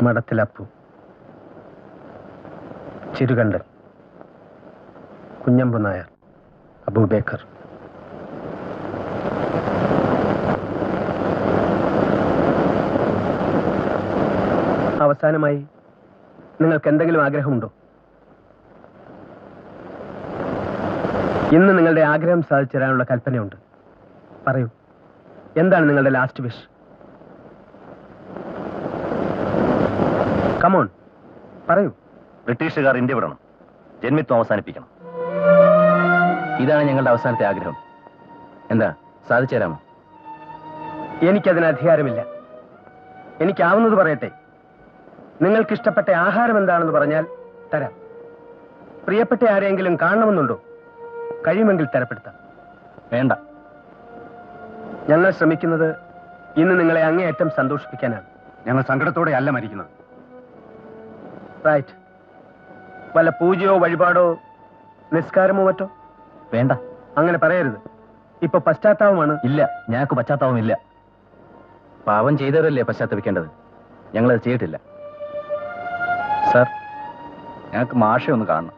മഠത്തിലപ്പു, ചിരുകണ്ഠൻ, കുഞ്ഞമ്പു നായർ, അബൂബേക്കർ. അവസാനമായി നിങ്ങൾക്ക് എന്തെങ്കിലും ആഗ്രഹമുണ്ടോ? ഇന്ന് നിങ്ങളുടെ ആഗ്രഹം സാധിച്ചു തരാനുള്ള കൽപ്പനയുണ്ട്. പറയൂ, എന്താണ് നിങ്ങളുടെ ലാസ്റ്റ് വിഷ്? കമോൺ, പറയൂ. ബ്രിട്ടീഷുകാർ ഇന്ത്യ വിടണം, ജന്മിത്വം അവസാനിപ്പിക്കണം. ഇതാണ് ഞങ്ങളുടെ അവസാനത്തെ ആഗ്രഹം. എന്താ, സാധിച്ചു തരാമോ? എനിക്കതിന് അധികാരമില്ല. എനിക്കാവുന്നത് പറയട്ടെ. നിങ്ങൾക്കിഷ്ടപ്പെട്ട ആഹാരം എന്താണെന്ന് പറഞ്ഞാൽ തരാം. പ്രിയപ്പെട്ട ആരെങ്കിലും കാണണമെന്നുണ്ടോ? കഴിയുമെങ്കിൽ തരപ്പെടുത്താം. വേണ്ട. ഞങ്ങൾ ശ്രമിക്കുന്നത് ഇന്ന് നിങ്ങളെ അങ്ങേയറ്റം സന്തോഷിപ്പിക്കാനാണ്. ഞങ്ങൾ സങ്കടത്തോടെ അല്ല മരിക്കുന്നത്. റൈറ്റ്. വല്ല പൂജയോ വഴിപാടോ നിസ്കാരമോ മറ്റോ? വേണ്ട. അങ്ങനെ പറയരുത്. ഇപ്പൊ പശ്ചാത്താപമാണ്. ഇല്ല, ഞങ്ങൾക്ക് പശ്ചാത്താപമില്ല. പാവം ചെയ്തവരല്ലേ പശ്ചാത്തപിക്കേണ്ടത്. ഞങ്ങളത് ചെയ്തിട്ടില്ല. സാർ, ഞങ്ങൾക്ക് മാഷെ ഒന്ന് കാണണം.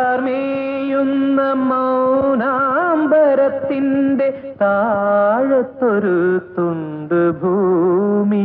മാറിക്കാർമേയുന്ന മൗനാംബരത്തിന്റെ താഴത്തൊരു തുണ്ട് ഭൂമി,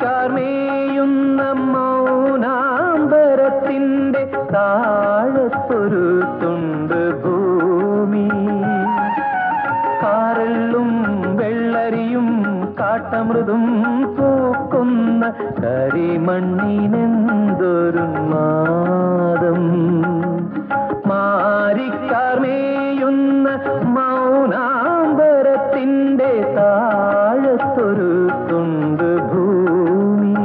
മാറിക്കാർമേയുന്ന മൗനാംബരത്തിന്റെ താഴത്തൊരു തുണ്ട് ഭൂമി, കാറെള്ളും വെള്ളരിയും കാട്ടമൃതും പൂക്കുന്ന കരിമണ്ണിനെന്തൊരു നാദം. മാറിക്കാർമേയുന്ന മൗനാംബരത്തിന്റെ താഴത്തൊരു തുണ്ട് ഭൂമി.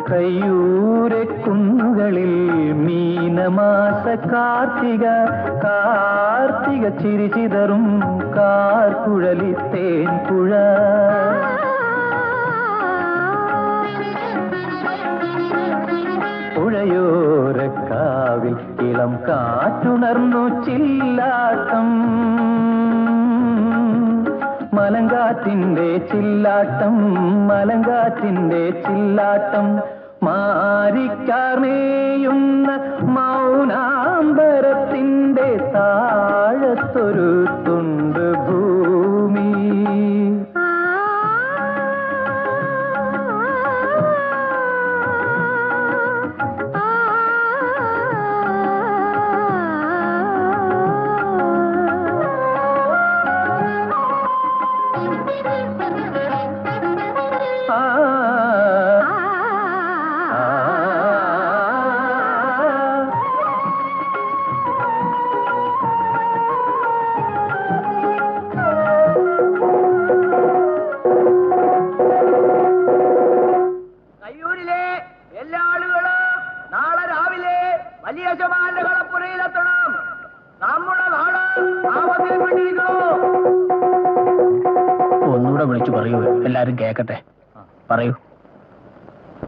കയ്യൂരെ കുന്നുകളിൽ മീനമാസ കാർത്തിക ചിരിചിതറും കാർക്കുഴലി തേൻപുഴ, പുഴയോരക്കാവിൽ ഇളം കാറ്റുണർന്നു ചില്ലാട്ടം, മലങ്കാറ്റിന്റെ ചില്ലാട്ടം, മലങ്കാറ്റിന്റെ ചില്ലാട്ടം, മാരിക്കാർമേയുന്ന മൗനാംബരത്തിന്റെ താഴത്തൊരു തുണ്ട് ഭൂമി. ഒന്നുകൂടെ വിളിച്ചു പറയൂ, എല്ലാരും കേക്കട്ടെ. പറയൂ.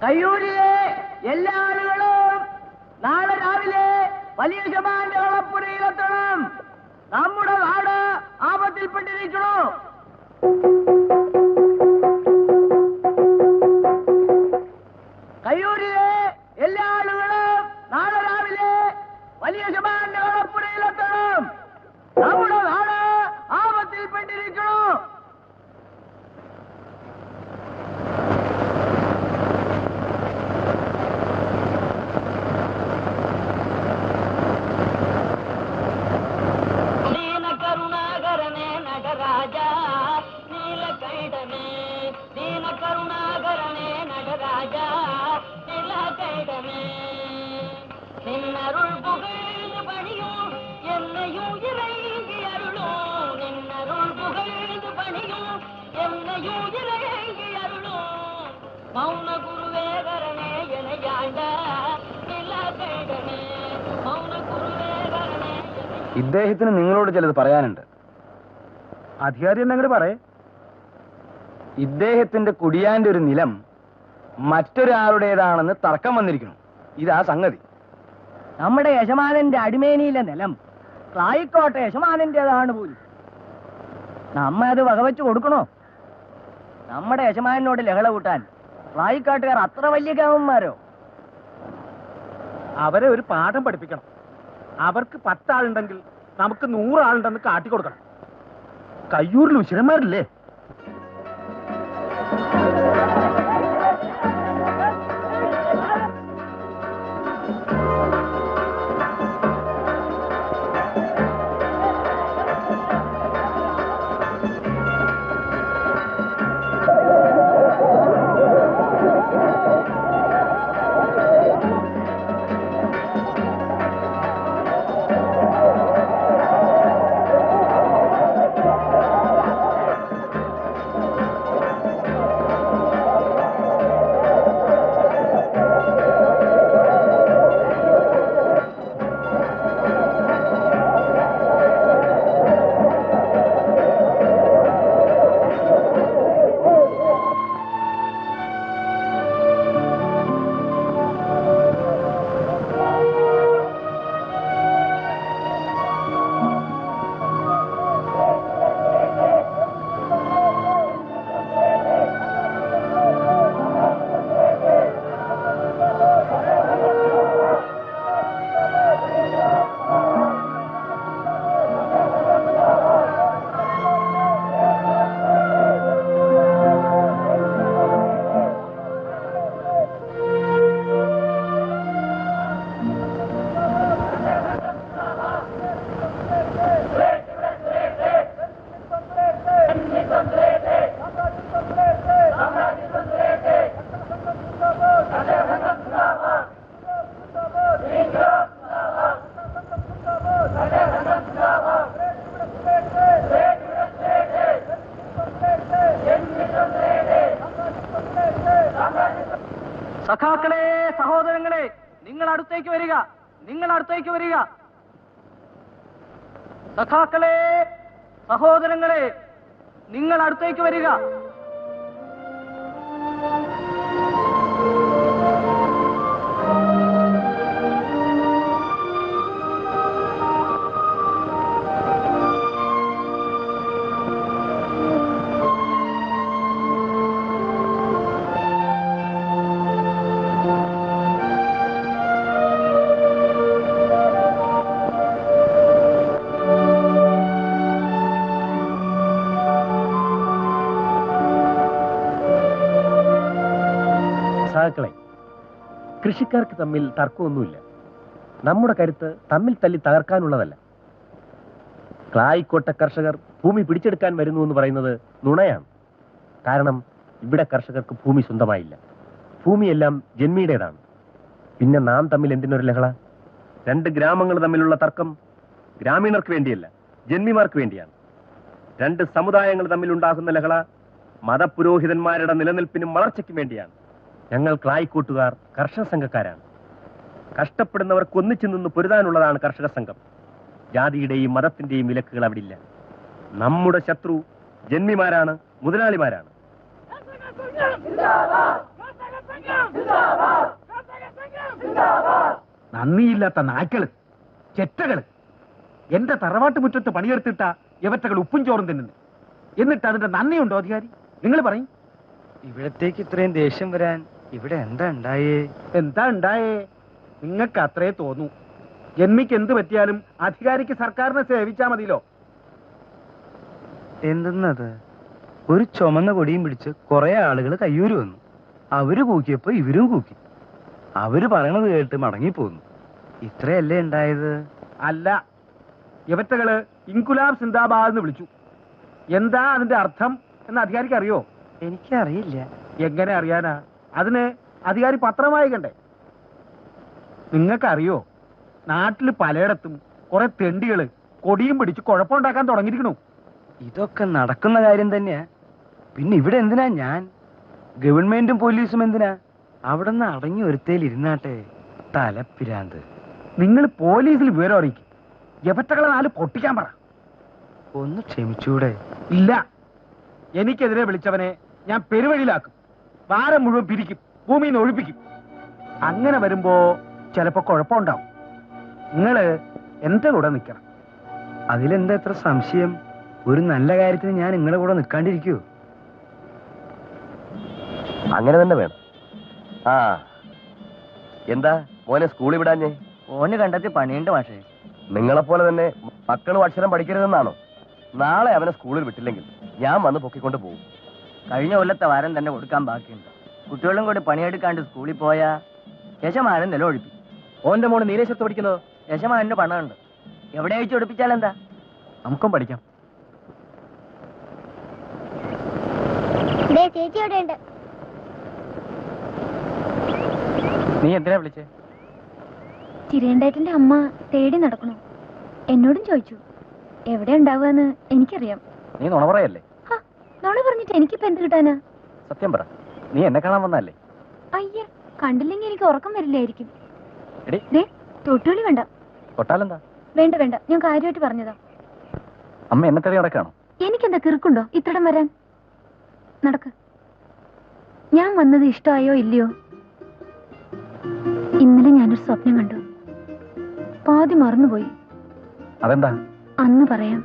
കയ്യൂരിലെ എല്ലാ ആളുകളും നാളെ രാവിലെ വലിയ ശമാന്റെ കളപ്പുരയിലെത്തണം. നമ്മുടെ നാട് ആപത്തിൽപ്പെട്ടിരിക്കണു. കയ്യൂരിലെ എല്ലാ ആളുകളും നാളെ രാവിലെ വലിയ ശമാന്റെ കളപ്പുരയിലെത്തണം. നമ്മുടെ നാട് ആപത്തിൽപ്പെട്ടിരിക്കണു. ഇദ്ദേഹത്തിന് നിങ്ങളോട് ചിലത് പറയാനുണ്ട്. അധികാരി എന്നങ്ങോട്ട് പറയേ. ഇദ്ദേഹത്തിന്റെ കുടിയാന്റെ ഒരു നിലം മറ്റൊരാളുടേതാണെന്ന് തർക്കം വന്നിരിക്കുന്നു. ഇതാ സംഗതി. നമ്മുടെ യജമാനന്റെ അടിമേനിയിലെ നിലം ക്ലായിക്കോട്ടെ യജമാനന്റേതാണ് പോലും. നമ്മ അത് വകവെച്ച് കൊടുക്കണോ? നമ്മുടെ യജമാനോട് ലഹള കൂട്ടാൻ ക്ലായിക്കാട്ടുകാർ അത്ര വലിയ കാമന്മാരോ? അവരെ ഒരു പാഠം പഠിപ്പിക്കണം. അവർക്ക് 10 ആളുണ്ടെങ്കിൽ നമുക്ക് 100 ആളുണ്ടെന്ന് കാട്ടിക്കൊടുക്കണം. കയ്യൂരിൽ ഉശിരന്മാരില്ലേ? സഖാക്കളെ, സഹോദരങ്ങളെ, നിങ്ങൾ അടുത്തേക്ക് വരിക. നിങ്ങൾ അടുത്തേക്ക് വരിക. സഖാക്കളെ, സഹോദരങ്ങളെ, നിങ്ങൾ അടുത്തേക്ക് വരിക. കൃഷിക്കാർക്ക് തമ്മിൽ തർക്കമൊന്നുമില്ല. നമ്മുടെ കരുത്ത് തമ്മിൽ തല്ലി തകർക്കാനുള്ളതല്ല. ക്ലായിക്കോട്ട കർഷകർ ഭൂമി പിടിച്ചെടുക്കാൻ വരുന്നു എന്ന് പറയുന്നത് നുണയാണ്. കാരണം ഇവിടെ കർഷകർക്ക് ഭൂമി സ്വന്തമായില്ല. ഭൂമിയെല്ലാം ജന്മിയുടേതാണ്. പിന്നെ നാം തമ്മിൽ എന്തിനൊരു ലഹള? രണ്ട് ഗ്രാമങ്ങൾ തമ്മിലുള്ള തർക്കം ഗ്രാമീണർക്ക് വേണ്ടിയല്ല, ജന്മിമാർക്ക് വേണ്ടിയാണ്. രണ്ട് സമുദായങ്ങൾ തമ്മിലുണ്ടാകുന്ന ലഹള മതപുരോഹിതന്മാരുടെ നിലനിൽപ്പിനും വളർച്ചയ്ക്കും വേണ്ടിയാണ്. ഞങ്ങൾ ക്ലായിക്കോട്ടുകാർ കർഷക സംഘക്കാരാണ്. കഷ്ടപ്പെടുന്നവർക്ക് ഒന്നിച്ചു നിന്ന് പൊരുതാനുള്ളതാണ് കർഷക സംഘം. ജാതിയുടെയും മതത്തിന്റെയും വിലക്കുകൾ അവിടില്ല. നമ്മുടെ ശത്രു ജന്മിമാരാണ്, മുതലാളിമാരാണ്. നന്ദിയില്ലാത്ത നായ്ക്കള്, ചെറ്റകള്. എന്റെ തറവാട്ട് മുറ്റത്ത് പണിയെടുത്തിട്ട ഇവറ്റകൾ ഉപ്പും ചോറും തിന്നുന്നു. എന്നിട്ട് അതിന്റെ നന്ദിയുണ്ടോ അധികാരി? നിങ്ങൾ പറയും. ഇവിടത്തേക്ക് ഇത്രയും ദേഷ്യം വരാൻ ഇവിടെ എന്താ ഉണ്ടായേ? എന്താ ഉണ്ടായേ? നിങ്ങൾക്ക് അത്രേ തോന്നൂ. ജന്മിക്ക് എന്ത് പറ്റിയാലും അധികാരിക്ക് സർക്കാരിനെ സേവിച്ചാ മതിയല്ലോ. എന്തെന്നത്? ഒരു ചുമന്ന കൊടിയും പിടിച്ച് കുറെ ആളുകൾ കയ്യൂര് വന്നു. അവര് കൂക്കിയപ്പോ ഇവരും കൂക്കി. അവര് പറയണത് കേട്ട് മടങ്ങിപ്പോന്നു. ഇത്രയല്ലേ ഉണ്ടായത്? അല്ല, ഇവറ്റകള് ഇൻകുലാബ് സിന്ദാബാദ് എന്ന് വിളിച്ചു. എന്താ അതിന്റെ അർത്ഥം എന്ന് അധികാരിക്ക് അറിയോ? എനിക്കറിയില്ല. എങ്ങനെ അറിയാനാ? അതിന് അധികാരി പത്രം വായിക്കണ്ടേ? നിങ്ങൾക്കറിയോ, നാട്ടിൽ പലയിടത്തും കുറെ തെണ്ടികള് കൊടിയും പിടിച്ച് കുഴപ്പമുണ്ടാക്കാൻ തുടങ്ങിയിരിക്കണു. ഇതൊക്കെ നടക്കുന്ന കാര്യം തന്നെയാ. പിന്നെ ഇവിടെ എന്തിനാ ഞാൻ? ഗവൺമെന്റും പോലീസും എന്തിനാ? അവിടെ നിന്ന് അടങ്ങി ഒരുത്തേൽ ഇരുന്നാട്ടെ. തലപ്പിരാന്ത്. നിങ്ങൾ പോലീസിൽ വിവരം അറിയിക്കും. എവറ്റകളെ നാല് പൊട്ടിക്കാൻ പറ. ഒന്ന് ക്ഷമിച്ചൂടെ? ഇല്ല, എനിക്കെതിരെ വിളിച്ചവനെ ഞാൻ പെരുവഴിയിലാക്കും. വാരം മുഴുവൻ പിരിക്കും, ഭൂമിയിൽ നിന്ന് ഒഴിപ്പിക്കും. അങ്ങനെ വരുമ്പോ ചിലപ്പോ കുഴപ്പമുണ്ടാവും. നിങ്ങള് എന്റെ കൂടെ നിൽക്കണം. അതിലെന്താ എത്ര സംശയം? ഒരു നല്ല കാര്യത്തിന് ഞാൻ നിങ്ങളുടെ കൂടെ നിൽക്കാണ്ടിരിക്കൂ? അങ്ങനെ തന്നെ വേണം. ആ, എന്താ മോനെ സ്കൂളിൽ വിടാഞ്ഞേ? ഓന് കണ്ടെത്തി പണിയുണ്ട് മാഷേ. നിങ്ങളെപ്പോലെ തന്നെ മക്കളും അക്ഷരം പഠിക്കരുതെന്നാണോ? നാളെ അവനെ സ്കൂളിൽ വിട്ടില്ലെങ്കിൽ ഞാൻ വന്ന് പൊക്കിക്കൊണ്ട് പോകും. കഴിഞ്ഞ കൊല്ലത്തെ വാരം തന്നെ കൊടുക്കാൻ ബാക്കിയുണ്ട്. കുട്ടികളും കൂടി പണിയെടുക്കാണ്ട് സ്കൂളിൽ പോയാ യശമാരൻ നില ഒഴിപ്പി. ഓന്റെ മോന് നീലേശ്വരത്ത് പഠിക്കുന്നത്? യശമാരന് പണമുണ്ട്. എവിടെ അയച്ചു ഒടിപ്പിച്ചാലെന്താ? നമുക്കും പഠിക്കാം. ചേച്ചി അവിടെ ഉണ്ട്. നീ എന്തിനാ വിളിച്ചേ? ചിരേണ്ടേട്ടന്റെ അമ്മ തേടി നടക്കണു. എന്നോടും ചോദിച്ചു എവിടെ ഉണ്ടാവുകയെന്ന്. എനിക്കറിയാം. നീ നുണ പറയല്ലേ? നോളെ പറഞ്ഞിട്ട് എനിക്കിപ്പോ എന്ത് കിട്ടാനാ? സത്യം പറ, നീ എന്നെ കാണാൻ വന്നല്ലേ? അയ്യ, കണ്ടില്ലെങ്കിൽ എനിക്ക് ഉറക്കം വരില്ലായിരിക്കും. എടി, തൊട്ടുകളി വേണ്ട. തൊട്ടാലെന്താ? വേണ്ട വേണ്ട, ഞാൻ കാര്യമായിട്ട് പറഞ്ഞതാ. അമ്മ എന്നെ തെറി നടക്കാണോ? എനിക്കെന്താ കിറുക്കുണ്ടോ ഇത്രടം വരാൻ? നടക്ക്. ഞാൻ വന്നത് ഇഷ്ടമായോ ഇല്ലയോ? ഇന്നലെ ഞാനൊരു സ്വപ്നം കണ്ടു. പാതി മറന്നുപോയി. അതെന്താ? അന്ന് പറയാം.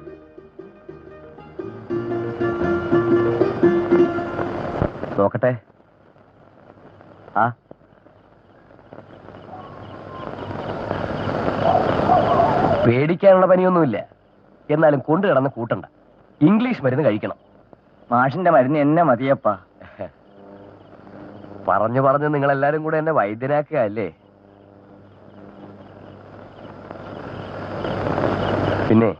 നോക്കട്ടെ. ആ, പേടിക്കാനുള്ള പനിയൊന്നുമില്ല. എന്നാലും കൊണ്ടു കിടന്ന് കൂട്ടണ്ട. ഇംഗ്ലീഷ് മരുന്ന് കഴിക്കണം. മാഷിന്റെ മരുന്ന് എന്നെ മതിയപ്പാ. പറഞ്ഞു പറഞ്ഞ് നിങ്ങളെല്ലാരും കൂടെ എന്നെ വൈദ്യനാക്കുക അല്ലേ? പിന്നെ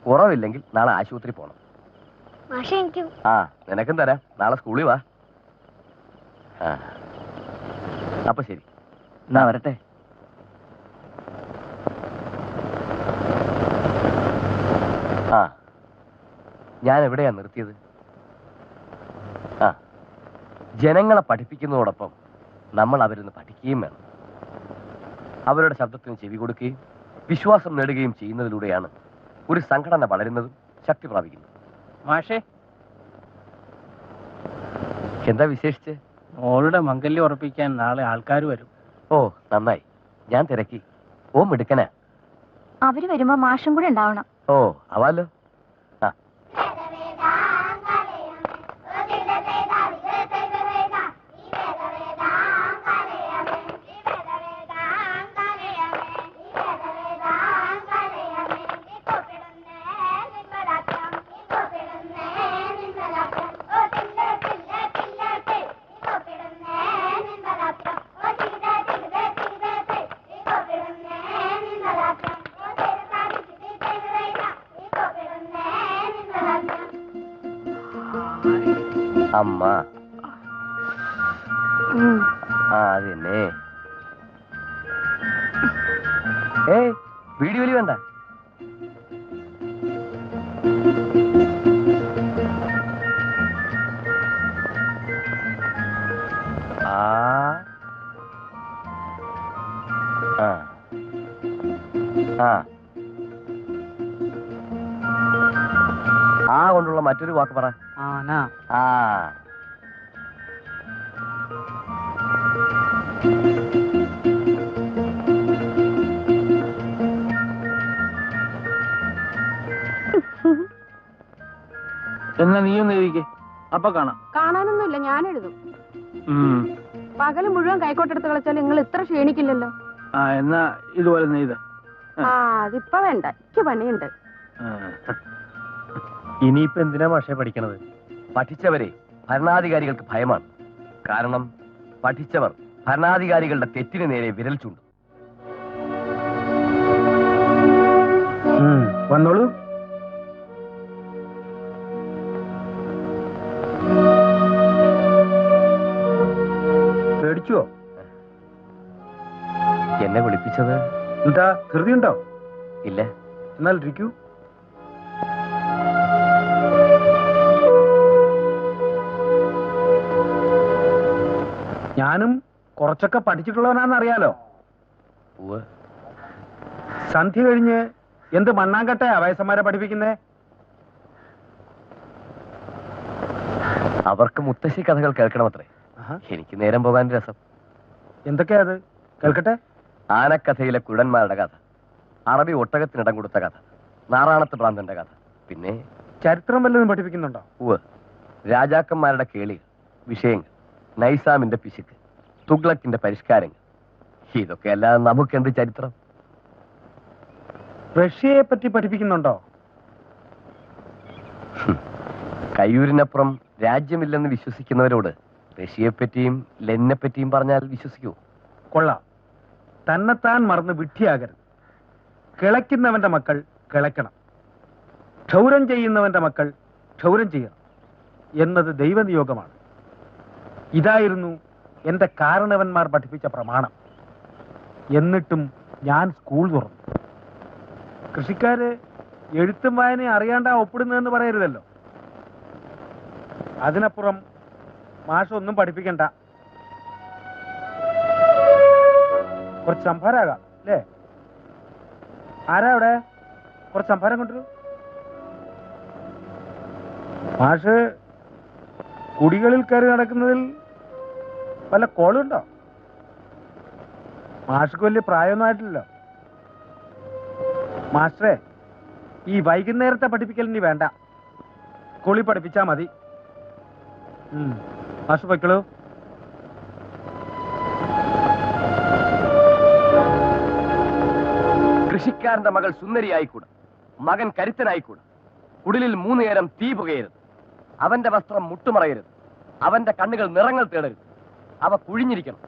കുറവില്ലെങ്കിൽ നാളെ ആശുപത്രി പോണം. ആ, നിനക്കും തരാം. നാളെ സ്കൂളിൽ വാ. ആ, അപ്പൊ ശരി, എന്നാ വരട്ടെ. ആ, ഞാൻ എവിടെയാ നിർത്തിയത്? ആ, ജനങ്ങളെ പഠിപ്പിക്കുന്നതോടൊപ്പം നമ്മൾ അവരൊന്ന് പഠിക്കുകയും വേണം. അവരുടെ ശബ്ദത്തിന് ചെവി കൊടുക്കുകയും വിശ്വാസം നേടുകയും ചെയ്യുന്നതിലൂടെയാണ് ഒരു സംഘടന വളരുന്നതും ശക്തി പ്രാപിക്കുന്നത്. മാഷേ, എന്താ വിശേഷിച്ച്? മോളുടെ മംഗല്യം ഉറപ്പിക്കാൻ നാളെ ആൾക്കാർ വരും. ഓ, നന്നായി. ഞാൻ തിരക്കി. ഓ, മിടുക്കനാ. അവര് വരുമ്പോ മാഷും കൂടെ ഉണ്ടാവണം. ഓ, ആവാലോ. ആ, അമ്മ. അത് തന്നെ. വീഡിയോ വലി വേണ്ട. ആ കൊണ്ടുള്ള മറ്റൊരു വാക്ക് പറ. ആ എന്നാ നീയൊന്ന് എഴുതിക്കേ, അപ്പൊ കാണാം. കാണാനൊന്നുമില്ല, ഞാൻ എഴുതും. പകല് മുഴുവൻ കൈക്കോട്ടെടുത്ത് കളിച്ചാൽ നിങ്ങൾ ഇത്ര ക്ഷീണിക്കില്ലല്ലോ. എന്നാ ഇതുപോലെ നെയ്ത്. അതിപ്പോ വേണ്ട, എനിക്ക് പണിയുണ്ട്. ഇനിയിപ്പോ എന്തിനാ മാഷെ പഠിക്കണത്? പഠിച്ചവരെ ഭരണാധികാരികൾക്ക് ഭയമാണ്. കാരണം പഠിച്ചവർ ഭരണാധികാരികളുടെ തെറ്റിന് നേരെ വിരൽ ചൂണ്ടും. വന്നോളൂ. പേടിച്ചോ? എന്നെ വിളിപ്പിച്ചത് എന്താ ധൃതിയുണ്ടോ? ഇല്ല. എന്നാൽ ഇരിക്കൂ. ഞാനും കുറച്ചൊക്കെ പഠിച്ചിട്ടുള്ളവനാണെന്നറിയാലോ. സന്ധ്യ കഴിഞ്ഞ് എന്ത് മണ്ണാങ്കട്ടയാ വയസ്സന്മാരെ പഠിപ്പിക്കുന്നേ? അവർക്ക് മുത്തശ്ശി കഥകൾ കേൾക്കണമത്രേ. എനിക്ക് നേരം പോകാൻ രസം. എന്തൊക്കെയാ അത്? കേൾക്കട്ടെ. ആനക്കഥയിലെ കുടന്മാരുടെ കഥ, അറബി ഒട്ടകത്തിനിടം കൊടുത്ത കഥ, നാറാണത്ത് ഭ്രാന്തന്റെ കഥ, പിന്നെ ചരിത്രം വല്ലതും പഠിപ്പിക്കുന്നുണ്ടോ? രാജാക്കന്മാരുടെ കേളികൾ, വിഷയങ്ങൾ, നൈസാമിന്റെ പിശുക്ക്, തുഗ്ലക്കിന്റെ പരിഷ്കാരങ്ങൾ. ഇതൊക്കെ അല്ലാതെ നമുക്കെന്ത് ചരിത്രം? റഷ്യയെ പറ്റി പഠിപ്പിക്കുന്നുണ്ടോ? കയ്യൂരിനപ്പുറം രാജ്യമില്ലെന്ന് വിശ്വസിക്കുന്നവരോട് റഷ്യയെപ്പറ്റിയും ലെനിനെ പറ്റിയും പറഞ്ഞാൽ വിശ്വസിക്കൂ? കൊള്ളാം. തന്നെത്താൻ മറന്ന് വിഡ്ഢിയാകരുത്. കിളയ്ക്കുന്നവന്റെ മക്കൾ കിളയ്ക്കണം, ക്ഷൗരം ചെയ്യുന്നവന്റെ മക്കൾ ക്ഷൗരം ചെയ്യണം എന്നത് ദൈവനിയോഗമാണ്. ഇതായിരുന്നു എന്റെ കാരണവന്മാർ പഠിപ്പിച്ച പ്രമാണം. എന്നിട്ടും ഞാൻ സ്കൂൾ തുറന്നു. കൃഷിക്കാര് എഴുത്തും വായനയും അറിയാണ്ടാ ഒപ്പിടുന്നതെന്ന് പറയരുതല്ലോ. അതിനപ്പുറം മാഷ് ഒന്നും പഠിപ്പിക്കണ്ട. കുറച്ച് സംഭാരാകാം അല്ലേ? ആരാ അവിടെ? കുറച്ച് സംഭാരം കൊണ്ടുവരൂ. മാഷ് കുടികളിൽ കയറി നടക്കുന്നതിൽ വല്ല കോളുണ്ടോ? മാഷ്ക്ക് വലിയ പ്രായമൊന്നും ആയിട്ടില്ലല്ലോ. മാസ്റ്ററെ, ഈ വൈകുന്നേരത്തെ പഠിപ്പിക്കൽ ഇനി വേണ്ട, സ്കൂളിൽ പഠിപ്പിച്ചാ മതി. മാഷ് പൊയ്ക്കളൂ. കൃഷിക്കാരന്റെ മകൾ സുന്ദരിയായിക്കൂടാ, മകൻ കരുത്തനായിക്കൂടാ, കുടിലിൽ 3 നേരം തീ പുകയരുത്, അവന്റെ വസ്ത്രം മുട്ടുമറയരുത്, അവന്റെ കണ്ണുകൾ നിറങ്ങൾ തേടരുത്, അവ കുഴിഞ്ഞിരിക്കണം,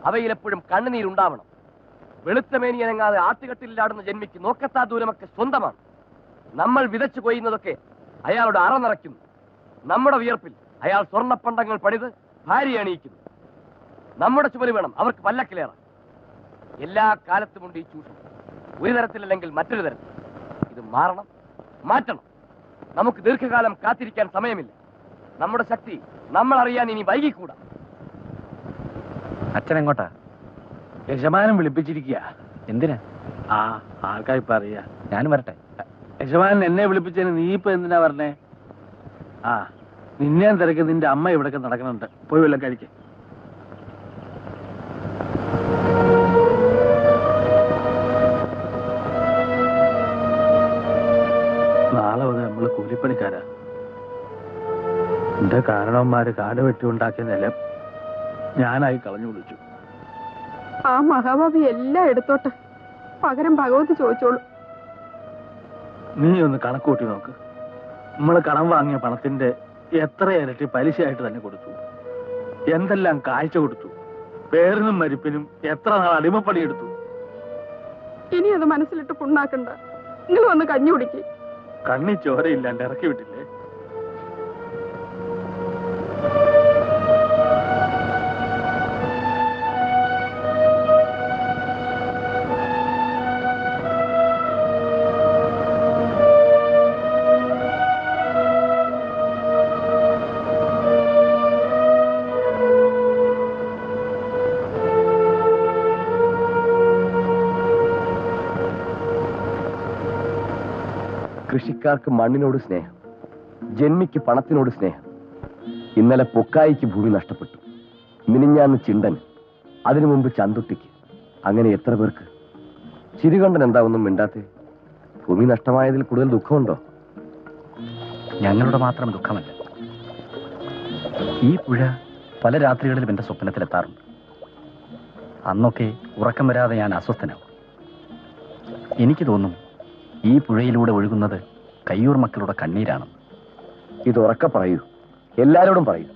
അവയിലെപ്പോഴും കണ്ണുനീരുണ്ടാവണം. വെളുത്തമേനിയനങ്ങാതെ ആട്ടുകെട്ടിലാടുന്ന ജന്മിക്ക് നോക്കത്താ ദൂരമൊക്കെ സ്വന്തമാണ്. നമ്മൾ വിതച്ചു കൊയ്യുന്നതൊക്കെ അയാളുടെ അറ നിറയ്ക്കുന്നു. നമ്മുടെ വിയർപ്പിൽ അയാൾ സ്വർണ്ണപ്പണ്ടങ്ങൾ പണിത് ഭാര്യ അണിയിക്കുന്നു. നമ്മുടെ ചുമല് വേണം അവർക്ക് പല്ലക്കിലേറാം. എല്ലാ കാലത്തുമുണ്ട് ഈ ചൂഷണം, ഒരു തരത്തിലല്ലെങ്കിൽ മറ്റൊരു തരത്തിൽ. ഇത് മാറണം, മാറ്റണം. നമുക്ക് ദീർഘകാലം കാത്തിരിക്കാൻ സമയമില്ല. നമ്മുടെ ശക്തി നമ്മൾ അറിയാൻ ഇനി വൈകിക്കൂടാ. അച്ഛൻ എങ്ങോട്ടാ? യജമാനം വിളിപ്പിച്ചിരിക്കുക. എന്തിനാ? ആർക്കായി പറയാ. ഞാനും വരട്ടെ. യജമാനൻ എന്നെ വിളിപ്പിച്ചതിന് നീ ഇപ്പൊ എന്തിനാ പറഞ്ഞേ? നിന്നെ തിരക്ക് നിന്റെ അമ്മ ഇവിടൊക്കെ നടക്കുന്നുണ്ട്. പോയി വല്ലതും കഴിക്ക. നാളെ മുതൽ നമ്മള് കൂലിപ്പണിക്കാരാ. എന്റെ കാരണവന്മാര് കാട് വെട്ടിയുണ്ടാക്കിയ നിലം ഞാനായി കളഞ്ഞു കുടിച്ചു. ആ മഹാഭാവി എല്ലാം എടുത്തോട്ടെ, പകരം ഭഗവതി ചോദിച്ചോളൂ. നീ ഒന്ന് കണക്ക് കൂട്ടി നോക്ക്. നമ്മള് കടം വാങ്ങിയ പണത്തിന്റെ എത്ര ഇരട്ടി പലിശയായിട്ട് തന്നെ കൊടുത്തു. എന്തെല്ലാം കാഴ്ച കൊടുത്തു. പേരിനും മരിപ്പിനും എത്ര നാൾ അടിമപ്പണിയെടുത്തു. ഇനി അത് മനസ്സിലിട്ട് പുണ്ണാക്കണ്ട. നിങ്ങൾ വന്ന് കഞ്ഞി കുടിക്ക്. കണ്ണി ചോരയില്ലാണ്ട് ഇറക്കി വിട്ടില്ലേ? കൃഷിക്കാർക്ക് മണ്ണിനോട് സ്നേഹം, ജന്മിക്ക് പണത്തിനോട് സ്നേഹം. ഇന്നലെ പൊക്കായിക്ക് ഭൂമി നഷ്ടപ്പെട്ടു, മിനിഞ്ഞാന്ന് ചിണ്ടൻ, അതിനു മുമ്പ് ചന്തുട്ടിക്ക്. അങ്ങനെ എത്ര പേർക്ക്? ചിരികണ്ഠൻ എന്താ ഒന്നും മിണ്ടാത്തെ? ഭൂമി നഷ്ടമായതിൽ കൂടുതൽ ദുഃഖമുണ്ടോ? ഞങ്ങളുടെ മാത്രം ദുഃഖമല്ല. ഈ പുഴ പല രാത്രികളിലും എന്റെ സ്വപ്നത്തിലെത്താറുണ്ട്. അന്നൊക്കെ ഉറക്കം വരാതെ ഞാൻ അസ്വസ്ഥനാവും. എനിക്ക് തോന്നും ഈ പുഴയിലൂടെ ഒഴുകുന്നത് കയ്യൂർ മക്കളുടെ കണ്ണീരാണെന്ന്. ഇത് ഉറക്കെ പറയൂ, എല്ലാരോടും പറയൂ.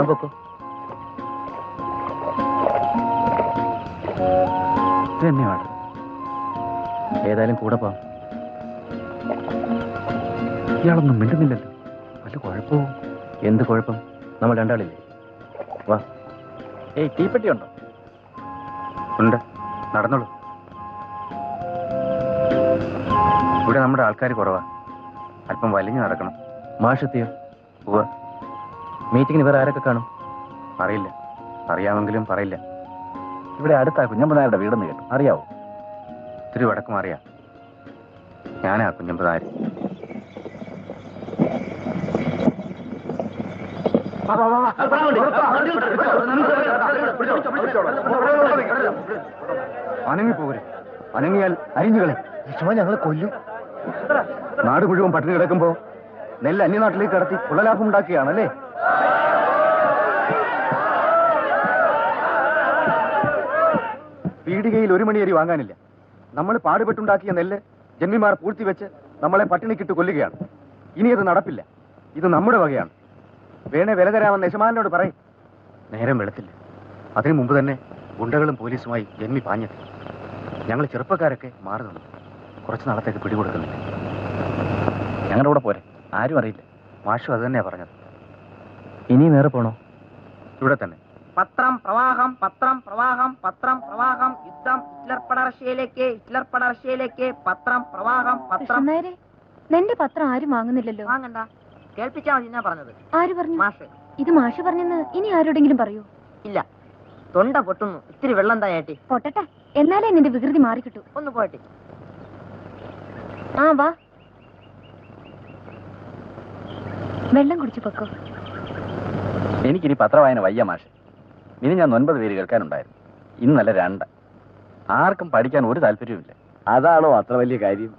പൊക്കോ. ധന്യവാദം. ഏതായാലും കൂടെ പോവാം. ഇയാളൊന്നും മിണ്ടുന്നില്ലല്ലോ. വല്ല കുഴപ്പവും? എന്ത് കുഴപ്പം? നമ്മൾ രണ്ടാളില്ലേ? വാ. ഏയ്, തീപ്പെട്ടി ഉണ്ടോ? ഉണ്ട്, നടന്നോളൂ. ഇവിടെ നമ്മുടെ ആൾക്കാർ കുറവാ, അല്പം വലിഞ്ഞു നടക്കണം. മാഷെത്തിയോ? ഉവ്വ്. മീറ്റിങ്ങിന് വേറെ ആരൊക്കെ കാണും? അറിയില്ല, അറിയാമെങ്കിലും പറയില്ല. ഇവിടെ അടുത്താ കുഞ്ഞമ്പനാരുടെ വീടെന്ന് കേട്ടു. അറിയാവോ? ഇത്തിരി വടക്കും അറിയാം. ഞാനാ കുഞ്ഞമ്പനാര്. അനങ്ങിപ്പോകരെ, അനങ്ങിയാൽ അരിഞ്ഞുകളെ. ഞങ്ങളെ കൊല്ലും. നാട് മുഴുവൻ പട്ടിണി കിടക്കുമ്പോ നെല്ല് അന്യനാട്ടിലേക്ക് കടത്തി കുളലാഭം ഉണ്ടാക്കുകയാണല്ലേ? പീടികയിൽ 1 മണി അരി വാങ്ങാനില്ല. നമ്മൾ പാടുപെട്ടുണ്ടാക്കിയ നെല്ല് ജന്മിമാർ പൂഴ്ത്തിവെച്ച് നമ്മളെ പട്ടിണിക്കിട്ട് കൊല്ലുകയാണ്. ഇനി അത് നടപ്പില്ല. ഇത് നമ്മുടെ വകയാണ്. വേണേ വില തരാമെന്ന് യജമാനോട് പറയും. നേരം വെളുത്തില്ല. അതിനു മുമ്പ് തന്നെ ഗുണ്ടകളും പോലീസുമായി ജന്മി പാഞ്ഞെത്തി. ഞങ്ങൾ ചെറുപ്പക്കാരൊക്കെ മാറി നിന്നു. കുറച്ച് നാളത്തേക്ക് പിടികൊടുക്കുന്നില്ല. ഞങ്ങളുടെ കൂടെ പോരെ, ആരും അറിയില്ല. മാഷു അത് തന്നെയാ പറഞ്ഞത്. ഇനി നേരെ പോണോ? ഇവിടെ തന്നെ. പത്രം പ്രവാഹം, പത്രം പ്രവാഹം, പത്രം പ്രവാഹം. യുദ്ധം ഹിറ്റ്ലർ പടർച്ചയിലേക്ക്, ഹിറ്റ്ലർ പടർച്ചയിലേക്ക്. പത്രം പ്രവാഹം, പത്രം. നേരെ നിന്റെ പത്രം ആരും വാങ്ങുന്നില്ലല്ലോ. വാങ്ങണ്ട, കേൾപ്പിച്ചാ മതി. ഞാൻ പറഞ്ഞത് ആര് പറഞ്ഞു? മാഷ്. ഇത് മാഷ് പറഞ്ഞെന്ന് ഇനി ആരോടെങ്കിലും പറയൂ? ഇല്ല, തൊണ്ട പൊട്ടുന്നു. ഇത്തിരി വെള്ളം തായേട്ടി. പൊട്ടട്ടെ, എന്നാലേ നിന്റെ വികൃതി മാറിക്കിട്ടു. ഒന്ന് പോയട്ടെ. ആ വാ, വെള്ളം കുടിച്ചു പൊക്കോ. എനിക്കിനി പത്രവായന വയ്യ മാഷെ. ഇനി ഞാൻ 9 പേര് കേൾക്കാനുണ്ടായിരുന്നു, ഇന്നല്ല 2. ആർക്കും പഠിക്കാൻ ഒരു താല്പര്യവുമില്ല. അതാണോ അത്ര വലിയ കാര്യം?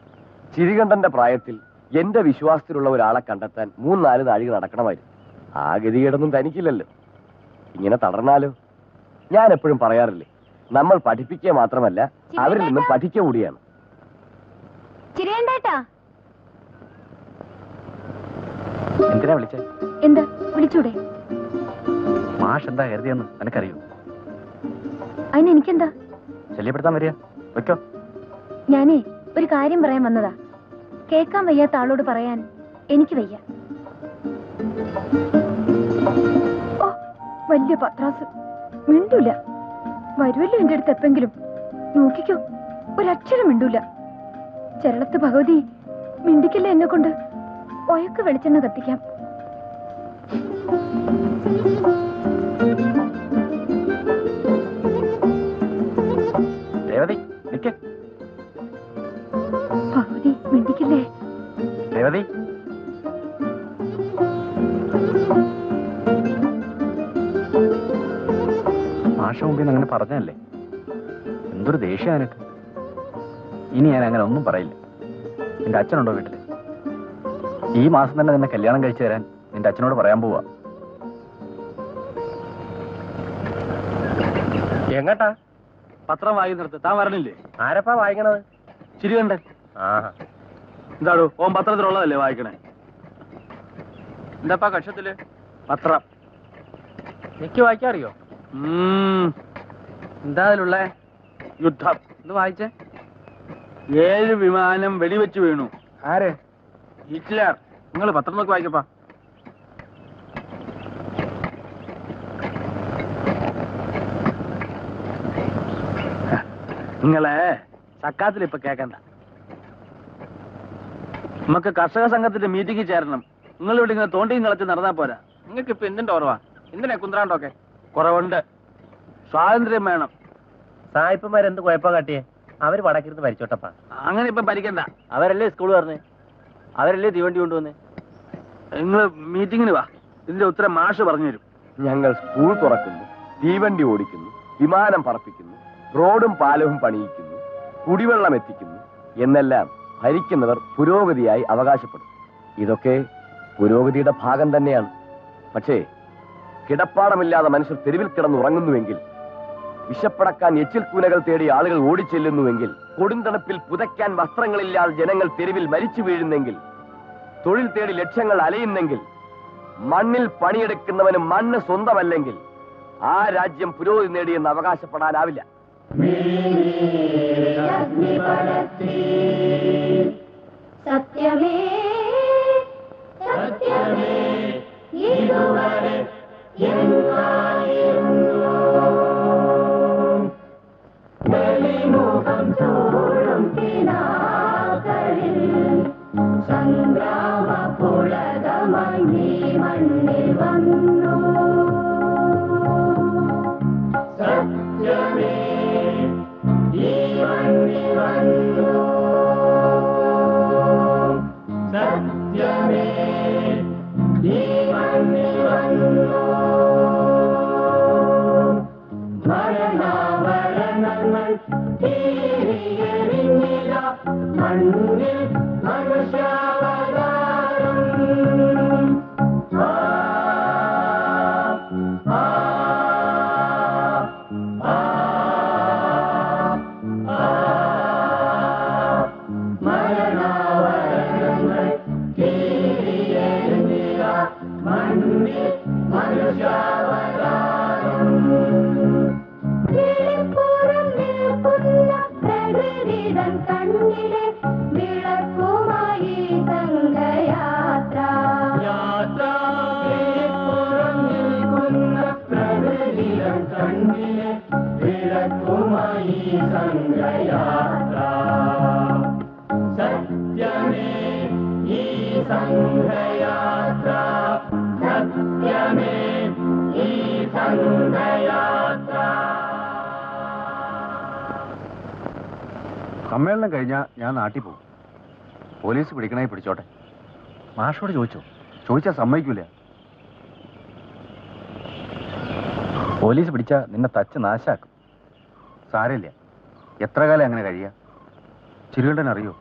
ചിരികണ്ഠന്റെ പ്രായത്തിൽ എന്റെ വിശ്വാസത്തിലുള്ള ഒരാളെ കണ്ടെത്താൻ 3-4 നാഴിക നടക്കണമായിരുന്നു. ആ ഗതികേടൊന്നും തനിക്കില്ലല്ലോ. ഇങ്ങനെ തളർന്നാലോ? ഞാൻ എപ്പോഴും പറയാറില്ലേ, നമ്മൾ പഠിപ്പിക്കുക മാത്രമല്ല അവരിൽ നിന്നും പഠിക്കുക കൂടിയാണ്. ചിരിയണ്ടേട്ടാ. എന്തിനാ വിളിച്ചേ? എന്താ വിളിച്ചൂടെ? മാഷ് എന്താ കരുതിയെന്ന് നിനക്കറിയൂ? അതിന് എനിക്കെന്താ? ശല്യപ്പെടുത്താൻ വരിക? വെക്കോ. ഞാനേ ഒരു കാര്യം പറയാൻ വന്നതാ. കേൾക്കാൻ വയ്യാത്ത ആളോട് പറയാൻ എനിക്ക് വയ്യ. ഓ, വലിയ പത്രാസ് മിണ്ടൂല. വരുമല്ലോ എന്റെ അടുത്ത് എപ്പെങ്കിലും. നോക്കിക്കോ, ഒരക്ഷരം മിണ്ടൂല. ചെരളത്ത് ഭഗവതി, മിണ്ടിക്കല്ലേ എന്നെ കൊണ്ട്. ഒയക്ക് വെളിച്ചെണ്ണ കത്തിക്കാം. രേവതി, നിക്ക്. ഭഗവതി, മിണ്ടിക്കല്ലേ. രേവതി, മാഷ മുമ്പിൽ അങ്ങനെ പറഞ്ഞല്ലേ? എന്തൊരു ദേഷ്യം എനിക്ക്. ഇനി ഞാൻ അങ്ങനെ ഒന്നും പറയില്ല. നിന്റെ അച്ഛനുണ്ടോ വീട്ടില്? ഈ മാസം തന്നെ നിന്നെ കല്യാണം കഴിച്ചു തരാൻ നിന്റെ അച്ഛനോട് പറയാൻ പോവാ. എങ്ങട്ടാ? പത്രം വായിക്കുന്നിടത്ത് താൻ വരണില്ലേ? ആരപ്പാ വായിക്കണത്? ചിരികണ്ഠൻ. എന്താടോ ഓൻ പത്രത്തിലുള്ളതല്ലേ വായിക്കണേ? എന്താപ്പാ കക്ഷത്തില്? പത്രം എനിക്ക് വായിക്കാൻ അറിയോ? എന്താ അതിലുള്ള യുദ്ധം. ഇത് വായിച്ചേ. 7 വിമാനം വെടിവെച്ച് വീണു. ആര്? ഹിറ്റ്ലർ. നിങ്ങൾ പത്രം നോക്കി വായിക്കപ്പാ. നിങ്ങളെ സക്കാത്തിൽ ഇപ്പൊ കേക്കണ്ട. നമുക്ക് കർഷക സംഘത്തിന്റെ മീറ്റിംഗിൽ ചേരണം. നിങ്ങൾ ഇവിടെ ഇങ്ങനെ തോണ്ടിയും കളച്ച് നടന്നാ പോരാ. നിങ്ങൾക്ക് ഇപ്പൊ എന്തിന്റെ ഓർവാ? എന്തിനാ കുന്ത്രാണ്ടൊക്കെ? കുറവുണ്ട്. സ്വാതന്ത്ര്യം വേണം. സായിപ്പന്മാരെന്ത് കുഴപ്പം കാട്ടിയേ? അവര് വടക്കിരുന്ന് ഭരിച്ചോട്ടപ്പാ. അങ്ങനെ ഇപ്പൊ ഭരിക്കണ്ട. അവരല്ലേ സ്കൂൾ പറഞ്ഞേ, അവരല്ലേ തീവണ്ടി കൊണ്ടുവന്നേ. നിങ്ങൾ മീറ്റിങ്ങിന് വാ, ഇതിന്റെ ഉത്തരം മാഷ് പറഞ്ഞു തരും. ഞങ്ങൾ സ്കൂൾ തുറക്കുന്നു, തീവണ്ടി ഓടിക്കുന്നു, വിമാനം പറപ്പിക്കുന്നു, റോഡും പാലവും പണിയിക്കുന്നു, കുടിവെള്ളം എത്തിക്കുന്നു എന്നെല്ലാം ഭരിക്കുന്നവർ പുരോഗതിയായി അവകാശപ്പെടും. ഇതൊക്കെ പുരോഗതിയുടെ ഭാഗം തന്നെയാണ്. പക്ഷേ കിടപ്പാടമില്ലാതെ മനുഷ്യർ തെരുവിൽ കിടന്നുറങ്ങുന്നുവെങ്കിൽ, വിശപ്പടക്കാൻ എച്ചിൽ കൂനകൾ തേടി ആളുകൾ ഓടിച്ചെല്ലുന്നുവെങ്കിൽ, കൊടുന്തണുപ്പിൽ പുതയ്ക്കാൻ വസ്ത്രങ്ങളില്ലാതെ ജനങ്ങൾ തെരുവിൽ മരിച്ചു വീഴുന്നെങ്കിൽ, തൊഴിൽ തേടി ലക്ഷ്യങ്ങൾ അലയുന്നെങ്കിൽ, മണ്ണിൽ പണിയെടുക്കുന്നവന് മണ്ണ് സ്വന്തമല്ലെങ്കിൽ ആ രാജ്യം പുരോഗതി നേടിയെന്ന് അവകാശപ്പെടാനാവില്ല. സത്യമേ സത്യമേ ഇതുവരെ ബലിമുഖം തോറും കിനാക്കളിൽ സംഗ്രാമ പുളകമായി നീ മണ്ണിൽ വന്നു. സത്യമേ ഈ മണ്ണിൽ വന്നു. സത്യമേ ഈ മണ്ണിൽ വന്നു. മരണാവരണങ്ങൾ തീരിയെറിഞ്ഞില്ല മണ്ണിൽ മനുഷ്യാവതാരം. മരണാവരണങ്ങൾ തീരിയെറിഞ്ഞില്ല മണ്ണിൽ മനുഷ്യാവതാരം. വിളിപ്പുറം നിൽക്കുന്ന പ്രകൃതിതൻ കണ്ണിലെ വിളക്കുമായി സംഘയാത്ര. വിളിപ്പുറം നിൽക്കുന്ന പ്രകൃതിതൻ കണ്ണിലെ വിളക്കുമായി സംഘയാത്ര. സത്യമേ ഈ സംഘയാത്ര. സത്യമേ ഈ സംഘയാത്ര. സമ്മേളനം കഴിഞ്ഞാൽ ഞാൻ നാട്ടിൽ പോകും. പോലീസ് പിടിക്കണേ പിടിച്ചോട്ടെ. മാഷോട് ചോദിച്ചാൽ സമ്മതിക്കൂല. പോലീസ് പിടിച്ചാ നിന്നെ തച്ച് നാശാക്കും. സാരമില്ല, എത്ര കാലം അങ്ങനെ കഴിയാ? ചിരുകണ്ഠൻ അറിയോ,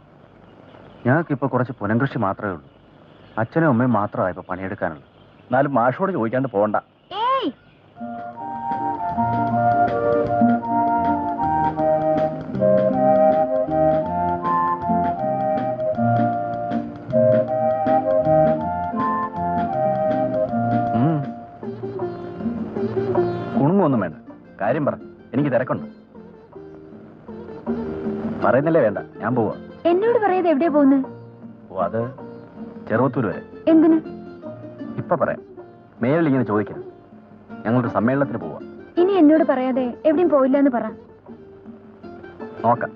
ഞങ്ങൾക്കിപ്പോൾ കുറച്ച് പുനംകൃഷി മാത്രമേ ഉള്ളൂ. അച്ഛനും അമ്മയും മാത്രമാണ് ഇപ്പൊ പണിയെടുക്കാനുള്ളൂ. എന്നാലും മാഷോട് ചോദിക്കാണ്ട് പോകണ്ട. കുണുങ്ങൊന്നും വേണ്ട, കാര്യം പറ. എനിക്ക് തിരക്കുണ്ട്. പറയുന്നില്ലേ വേണ്ട, ഞാൻ പോവാ. എന്നോട് പറയാതെ എവിടെയാ പോകുന്നത്? ഓ, അത് ചെറുവത്തൂർ വരെ. എന്തിന്? ഇപ്പൊ പറയാം, മേലിൽ ഇങ്ങനെ ചോദിക്കരുത്. ഞങ്ങളൊരു സമ്മേളനത്തിന് പോവാ. ഇനി എന്നോട് പറയാതെ എവിടെയും പോയില്ല എന്ന് പറ. നോക്കാം.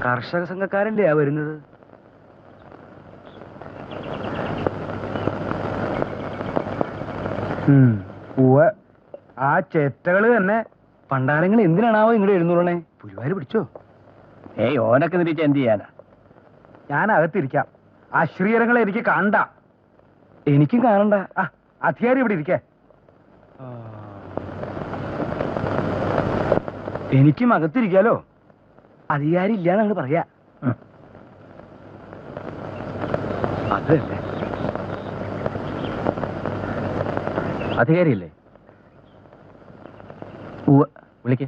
കർഷക സംഘക്കാരല്ലേ വരുന്നത്? ആ ചെറ്റകള് തന്നെ. പണ്ടാരങ്ങൾ എന്തിനാണാവോ ഇങ്ങോട്ട് എഴുന്നൂറണേ? പുലിവാര് പിടിച്ചോ? ഓനൊക്കെ തിരിച്ച് എന്ത് ചെയ്യാനാ? ഞാൻ അകത്തിരിക്കാം. ആ ശ്രീരങ്ങളെ എനിക്ക് കണ്ട. എനിക്കും കാണണ്ട. അധികാരി ഇവിടെ ഇരിക്കേ. എനിക്കും അകത്തിരിക്കാലോ. അധികാരി ഇല്ലാന്നാണ് പറയാ. അതല്ലേ അധികാരിയല്ലേ? വിളിക്കേ.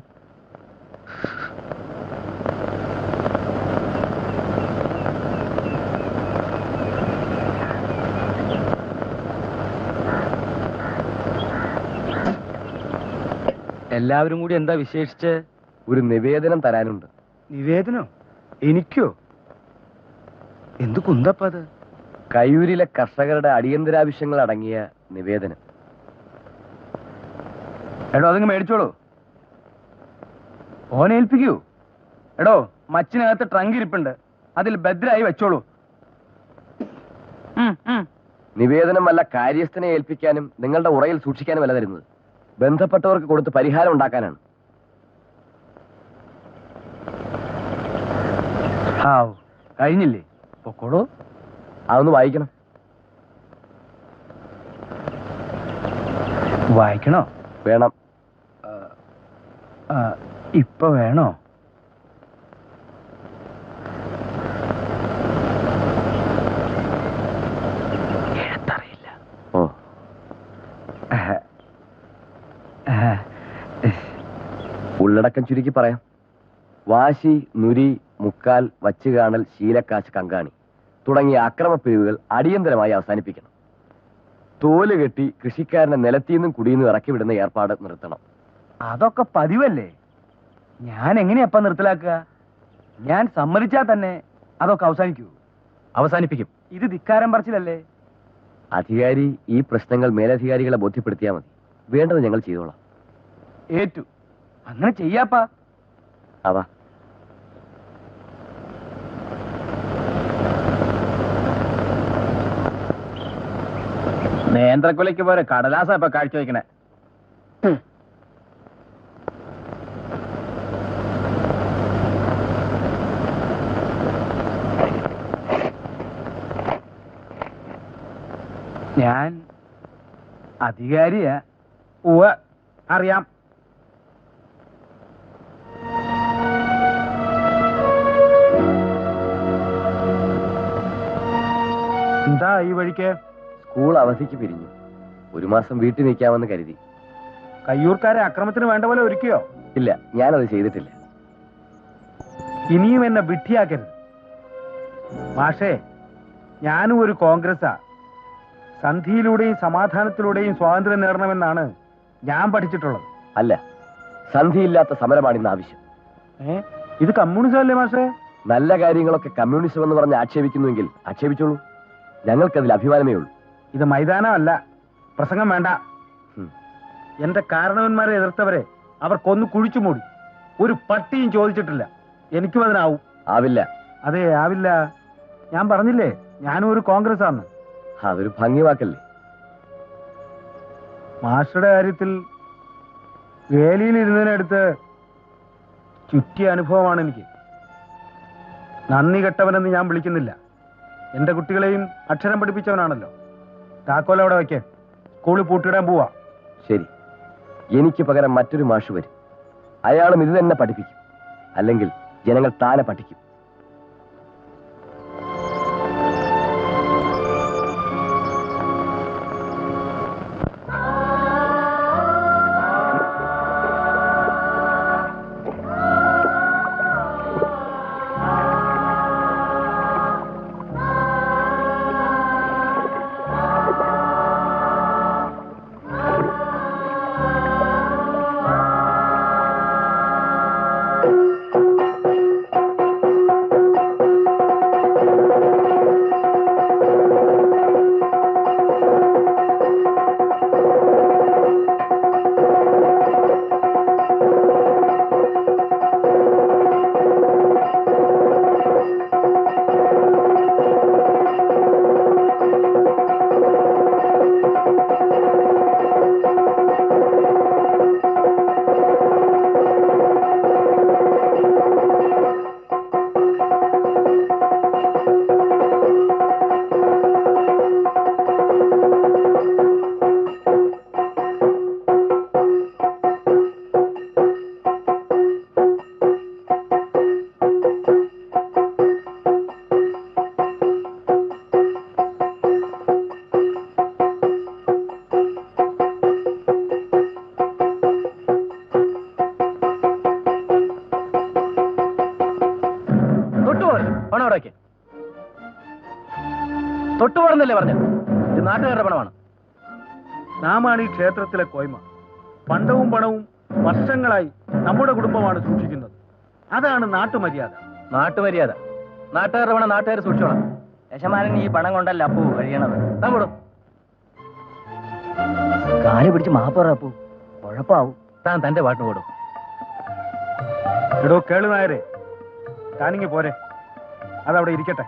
എല്ലാവരും കൂടി എന്താ വിശേഷിച്ച്? ഒരു നിവേദനം തരാനുണ്ട്. നിവേദനോ? എനിക്കോ? എന്ത് കുന്തപ്പത്? കയ്യൂരിലെ കർഷകരുടെ അടിയന്തരാവശ്യങ്ങൾ അടങ്ങിയ നിവേദനം. എടോ, അതങ്ങ് മേടിച്ചോളൂ. ഓനെ ഏൽപ്പിക്കൂ. എടോ, മച്ചിനകത്ത് ട്രങ്ക് ഇരിപ്പുണ്ട്, അതിൽ ഭദ്രായി വെച്ചോളൂ. നിവേദനം വല്ല കാര്യസ്ഥനെ ഏൽപ്പിക്കാനും നിങ്ങളുടെ ഉറയിൽ സൂക്ഷിക്കാനും അല്ല തരുന്നത്. ബന്ധപ്പെട്ടവർക്ക് കൊടുത്ത് പരിഹാരം ഉണ്ടാക്കാനാണ്. കഴിഞ്ഞില്ലേ? പൊക്കോളൂ. അതൊന്ന് വായിക്കണം. വായിക്കണോ? വേണം. ഇപ്പൊ വേണോ? എഴുത്തറിയില്ല. ഓ, ഉള്ളടക്കം ചുരുക്കി പറയാം. വാശി, നുരി, മുക്കാൽ, വച്ചുകാണൽ, ശീലക്കാശ്, കങ്കാണി തുടങ്ങിയ അക്രമപ്പിരിവുകൾ അടിയന്തരമായി അവസാനിപ്പിക്കണം. തോല് കെട്ടി കൃഷിക്കാരനെ നിലത്തിന്നും കുടിയിന്നും ഇറക്കി വിടുന്ന ഏർപ്പാട് നിർത്തണം. അതൊക്കെ പതിവല്ലേ. ഞാൻ എങ്ങനെയപ്പ നിർത്തലാക്കുക? ഞാൻ സമ്മതിച്ചാൽ തന്നെ അതൊക്കെ അവസാനിക്കൂ. അവസാനിപ്പിക്കും. ഇത് ധിക്കാരം പറച്ചിലല്ലേ? അധികാരി ഈ പ്രശ്നങ്ങൾ മേലധികാരികളെ ബോധ്യപ്പെടുത്തിയാൽ മതി. വേണ്ടത് ഞങ്ങൾ ചെയ്തോളാം. ഏറ്റു. അങ്ങനെ ചെയ്യാപ്പാ. അവ നേന്ത്രക്കൊലയ്ക്ക് പോലെ കടലാസ ഇപ്പൊ കാഴ്ചവെക്കണേ. ഞാൻ അധികാരിയാ. ഉവ്വ്, അറിയാം. എന്താ ഈ വഴിക്ക്? സ്കൂൾ അവധിക്ക് പിരിഞ്ഞു. ഒരു മാസം വീട്ടിൽ നിൽക്കാമെന്ന് കരുതി. കയ്യൂർക്കാരെ അക്രമത്തിന് വേണ്ട പോലെ ഒരുക്കിയോ? ഇല്ല, ഞാനത് ചെയ്തിട്ടില്ല. ഇനിയും എന്നെ വിഡ്ഢിയാക്കരുത്. മാഷേ, ഞാനും ഒരു കോൺഗ്രസ്സാ. സന്ധിയിലൂടെയും സമാധാനത്തിലൂടെയും സ്വാതന്ത്ര്യം നേടണമെന്നാണ് ഞാൻ പഠിച്ചിട്ടുള്ളത്. അല്ല, സന്ധിയില്ലാത്ത സമരമാണ് ഇന്ന് ആവശ്യം. ഇത് കമ്മ്യൂണിസം അല്ലേ മാഷേ? നല്ല കാര്യങ്ങളൊക്കെ കമ്മ്യൂണിസം എന്ന് പറഞ്ഞ് ആക്ഷേപിക്കുന്നുവെങ്കിൽ ആക്ഷേപിച്ചോളൂ. ഞങ്ങൾക്കതിൽ അഭിമാനമേ ഉള്ളൂ. ഇത് മൈതാനമല്ല. പ്രസംഗം വേണ്ട. എന്റെ കാരണവന്മാരെ എതിർത്തവരെ അവർ കൊന്നു കുഴിച്ചു മൂടി. ഒരു പട്ടിയും ചോദിച്ചിട്ടില്ല. എനിക്കും അതിനാവും. ആവില്ല. അതെ, ആവില്ല. ഞാൻ പറഞ്ഞില്ലേ, ഞാനും ഒരു കോൺഗ്രസ് ആണ്. അതൊരു ഭംഗിവാക്കല്ലേ. മാസ്റ്ററുടെ കാര്യത്തിൽ വേലിയിൽ ഇരുന്നതിനടുത്ത് ചുറ്റിയ അനുഭവമാണ് എനിക്ക്. നന്ദി കെട്ടവനെന്ന് ഞാൻ വിളിക്കുന്നില്ല. എന്റെ കുട്ടികളെയും അക്ഷരം പഠിപ്പിച്ചവനാണല്ലോ. താക്കോൽ അവിടെ വയ്ക്കേ. സ്കൂളിൽ പൂട്ടിയിടാൻ പോവാ. ശരി, എനിക്ക് പകരം മറ്റൊരു മാഷ് വരും. അയാളും ഇത് തന്നെ പഠിപ്പിക്കും. അല്ലെങ്കിൽ ജനങ്ങൾ താനെ പഠിക്കും. തൊട്ടുപോടുന്നല്ലേ പറഞ്ഞു? ഇത് നാട്ടുകാരുടെ പണമാണ്. നാമാണ് ഈ ക്ഷേത്രത്തിലെ കോയ്മ. പണ്ടവും പണവും വർഷങ്ങളായി നമ്മുടെ കുടുംബമാണ് സൂക്ഷിക്കുന്നത്. അതാണ് നാട്ടുമര്യാദ. നാട്ടുമര്യാദ? നാട്ടുകാരുടെ പണം നാട്ടുകാർ സൂക്ഷിച്ചോണം. യശമാനൻ ഈ പണം കൊണ്ടല്ല അപ്പു കഴിയണത്. താൻ കാല് പിടിച്ച് മാപ്പറ അപ്പു, കുഴപ്പാവും. താൻ തന്റെ പാട്ടിന് കൊടും. എടോ കേളു നായരെ, താനിങ്ങി പോരെ, അതവിടെ ഇരിക്കട്ടെ.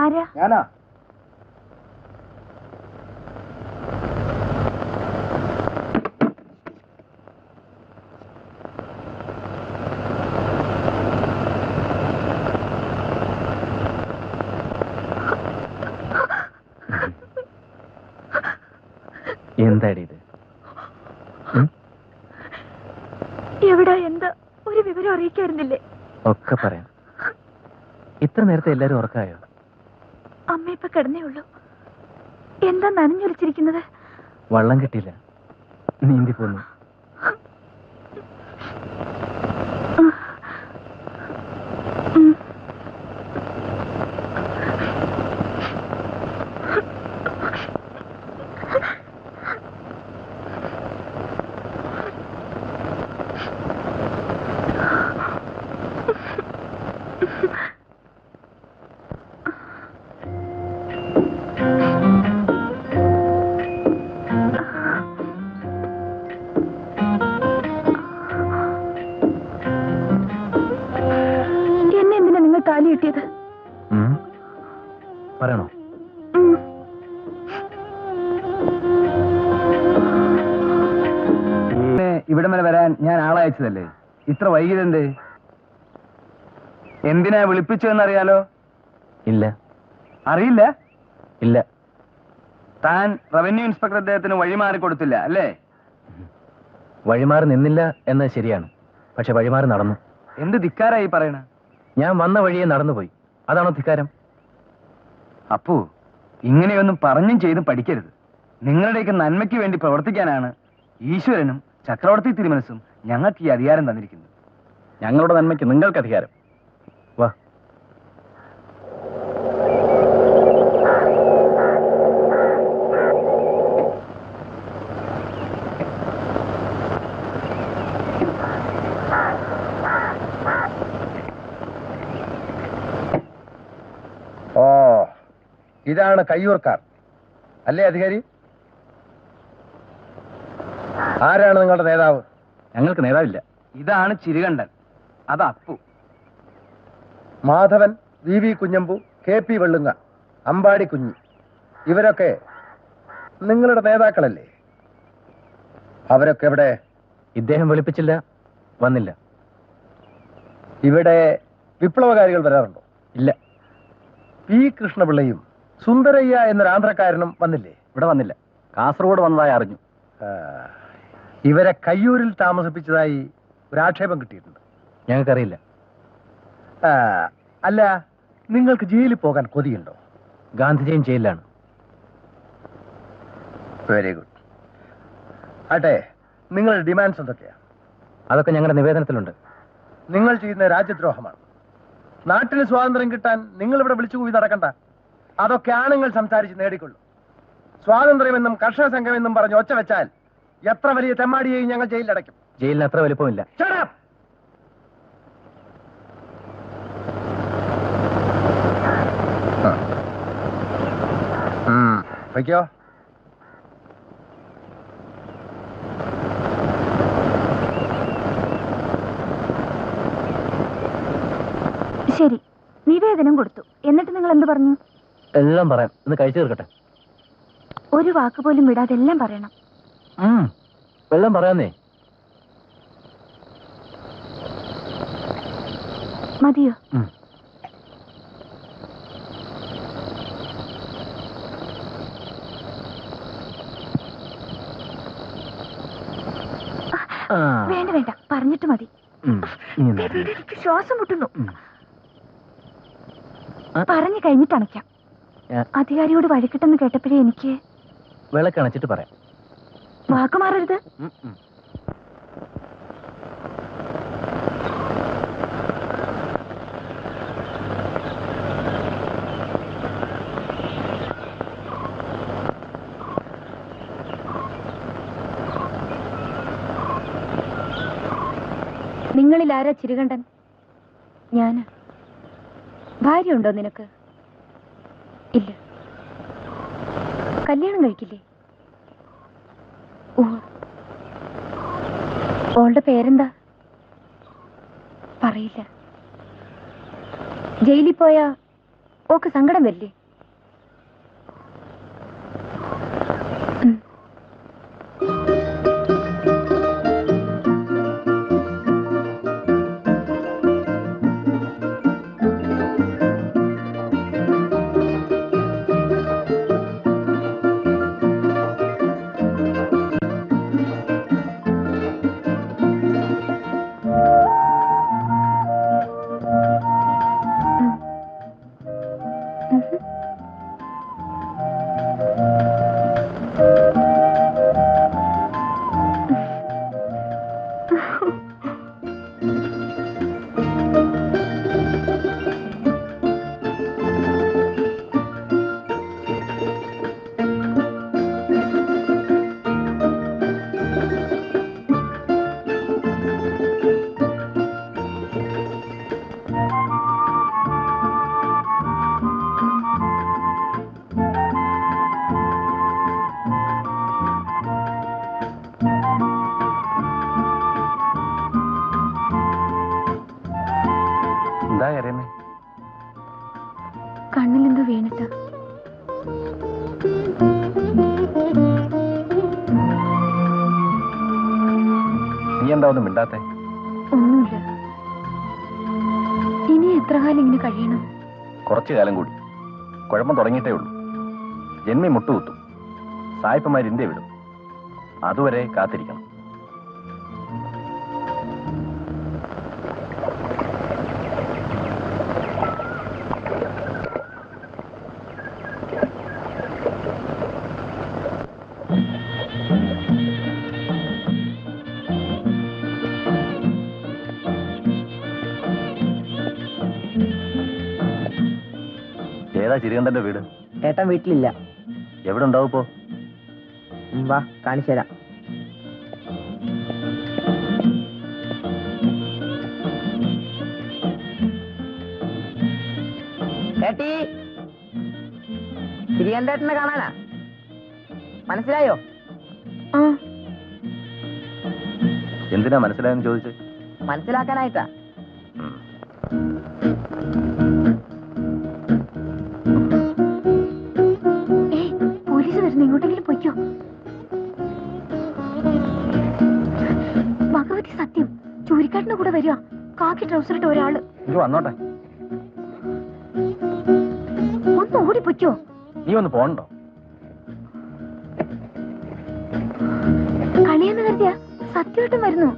ആരാ? ഞാനാ. എന്താടി ഇത്? എവിടാ? എന്താ? ഒരു വിവരം അറിയിക്കായിരുന്നില്ലേ? ഒക്കെ പറയാം. ഇത്ര നേരത്തെ എല്ലാരും ഉറക്കായോ? അമ്മ ഇപ്പൊ കിടന്നേ ഉള്ളൂ. എന്താ നനഞ്ഞൊലിച്ചിരിക്കുന്നത്? വള്ളം കിട്ടിയില്ല, നീന്തി പോന്നു. താലി കിട്ടിയത് പറയണോ? ഇവിടം വരെ വരാൻ ഞാൻ ആളയച്ചതല്ലേ, ഇത്ര വൈകിയതെന്തേ? എന്തിനാ വിളിപ്പിച്ചതെന്നറിയാലോ? ഇല്ല. അറിയില്ല? ഇല്ല. താൻ റവന്യൂ ഇൻസ്പെക്ടർ അദ്ദേഹത്തിന് വഴിമാറി കൊടുത്തില്ല അല്ലേ? വഴിമാറി നിന്നില്ല എന്നത് ശരിയാണ്, പക്ഷെ വഴിമാറി നടന്നു. എന്ത് ധിക്കാരായി പറയണ? ഞാൻ വന്ന വഴിയെ നടന്നുപോയി, അതാണോ ധിക്കാരം? അപ്പോ ഇങ്ങനെയൊന്നും പറഞ്ഞും ചെയ്തും പഠിക്കരുത്. നിങ്ങളുടെയൊക്കെ നന്മയ്ക്ക് വേണ്ടി പ്രവർത്തിക്കാനാണ് ഈശ്വരനും ചക്രവർത്തി തിരുമനസും ഞങ്ങൾക്ക് ഈ അധികാരം തന്നിരിക്കുന്നത്. ഞങ്ങളുടെ നന്മയ്ക്ക് നിങ്ങൾക്ക് അധികാരം. വാ. ഓ, ഇതാണ് കയ്യൂർക്കാർ അല്ലേ അധികാരി? ആരാണ് നിങ്ങളുടെ നേതാവ്? ഞങ്ങൾക്ക് നേതാവില്ല. ഇതാണ് ചിരുകണ്ഠൻ, അത് Appu. Madhavan, V V Kunhambu, K P Vellunga, Ambadi Kunhi, ഇവരൊക്കെ നിങ്ങളുടെ നേതാക്കളല്ലേ? അവരൊക്കെ എവിടെ? ഇദ്ദേഹം വിളിപ്പിച്ചില്ല, വന്നില്ല. ഇവിടെ വിപ്ലവകാരികൾ വരാറുണ്ടോ? ഇല്ല. പി കൃഷ്ണപിള്ളയും സുന്ദരയ്യ എന്നൊരു ആന്ധ്രക്കാരനും വന്നില്ലേ? ഇവിടെ വന്നില്ല, കാസർഗോഡ് വന്നതായി അറിഞ്ഞു. ഇവരെ കയ്യൂരിൽ താമസിപ്പിച്ചതായി ഒരു ആക്ഷേപം കിട്ടിയിട്ടുണ്ട്. ഞങ്ങൾക്കറിയില്ല. അല്ല, നിങ്ങൾക്ക് ജയിലിൽ പോകാൻ കൊതിയുണ്ടോ? ഗാന്ധിജിയും ജയിലിലാണ്. Very good. ആട്ടെ, നിങ്ങളുടെ ഡിമാൻഡ്സ് എന്തൊക്കെയാ? അതൊക്കെ ഞങ്ങളുടെ നിവേദനത്തിലുണ്ട്. നിങ്ങൾ ചെയ്യുന്ന രാജ്യദ്രോഹമാണ്. നാട്ടിന് സ്വാതന്ത്ര്യം കിട്ടാൻ നിങ്ങൾ ഇവിടെ വിളിച്ചു കൂടി നടക്കണ്ട. അതൊക്കെ ആണുങ്ങൾ സംസാരിച്ച് നേടിക്കൊള്ളു. സ്വാതന്ത്ര്യമെന്നും കർഷക സംഘമെന്നും പറഞ്ഞ് ഒച്ച വെച്ചാൽ എത്ര വലിയ തെമ്മാടിയെയും ഞങ്ങൾ ജയിലിലടയ്ക്കും. ജയിലിന് അത്ര വലിപ്പമില്ല. വയ്ക്കോ. ശരി, നിവേദനം കൊടുത്തു. എന്നിട്ട് നിങ്ങൾ എന്ത് പറഞ്ഞു? എല്ലാം പറയാം, ഇന്ന് കഴിച്ചു തീർക്കട്ടെ. ഒരു വാക്ക് പോലും വിടാതെ എല്ലാം പറയണം. എല്ലാം പറയാന്നേ. മതിയോ? വേണ്ട വേണ്ട, പറഞ്ഞിട്ട് മതി. എനിക്ക് ശ്വാസം മുട്ടുന്നു. പറഞ്ഞു കഴിഞ്ഞിട്ട് അണയ്ക്കാം. അധികാരിയോട് വഴിക്കിട്ടെന്ന് കേട്ടപ്പോഴേ എനിക്ക് വിളക്കണച്ചിട്ട് പറയാം. വാക്ക് മാറരുത്. നിങ്ങളിൽ ആരാ ചിരുകണ്ഠൻ? ഞാന്. ഭാര്യ ഉണ്ടോ നിനക്ക്? ഇല്ല. കല്യാണം കഴിക്കില്ലേ? ഓ, ഓളുടെ പേരെന്താ? പറയില്ല. ജയിലിൽ പോയാ ഓക്ക് സങ്കടം വരില്ലേ? കണ്ണിലെന്തോ വീണിട്ടാ. നീ എന്താ ഒന്നും മിണ്ടാത്തെ? ഒന്നുമില്ല. ഇനി എത്ര കാലം ഇങ്ങനെ കഴിയണം? കുറച്ചു കാലം കൂടി. കുഴപ്പം തുടങ്ങിയിട്ടേ ഉള്ളൂ. ജന്മി മുട്ടുകുത്തും, സായിപ്പന്മാർ ഇന്ത്യ വിടും. അതുവരെ കാത്തിരിക്കണം. ഏതാ ചിരികണ്ഠന്റെ വീട്? ഏട്ടൻ വീട്ടിലില്ല. എവിടെ ഉണ്ടാവും ഇപ്പോ? വാ കാണിച്ചു തരാം. ഏട്ടി, ചിരികണ്ഠേട്ടനെ കാണാനാ. മനസ്സിലായോ? ആ, എന്തിനാ മനസ്സിലായെന്ന് ചോദിച്ചേ? മനസ്സിലാക്കാനായിട്ടാ. പോലീസ് വരുന്നു, ഇങ്ങോട്ടെങ്കിലും പൊയ്ക്കോ. ഭഗവതി സത്യം, ചൂരിക്കാട്ടിന്റെ കൂടെ വരിക. കാക്കി ട്രൗസറിട്ട് ഒരാള്. വന്നോട്ടെ. ഒന്ന് ഓടി പൊയ്ക്കോ. നീ ഒന്ന് പോണ്ടോ? കളിയെന്ന് കരുതിയാ സത്യമായിട്ടും വരുന്നു.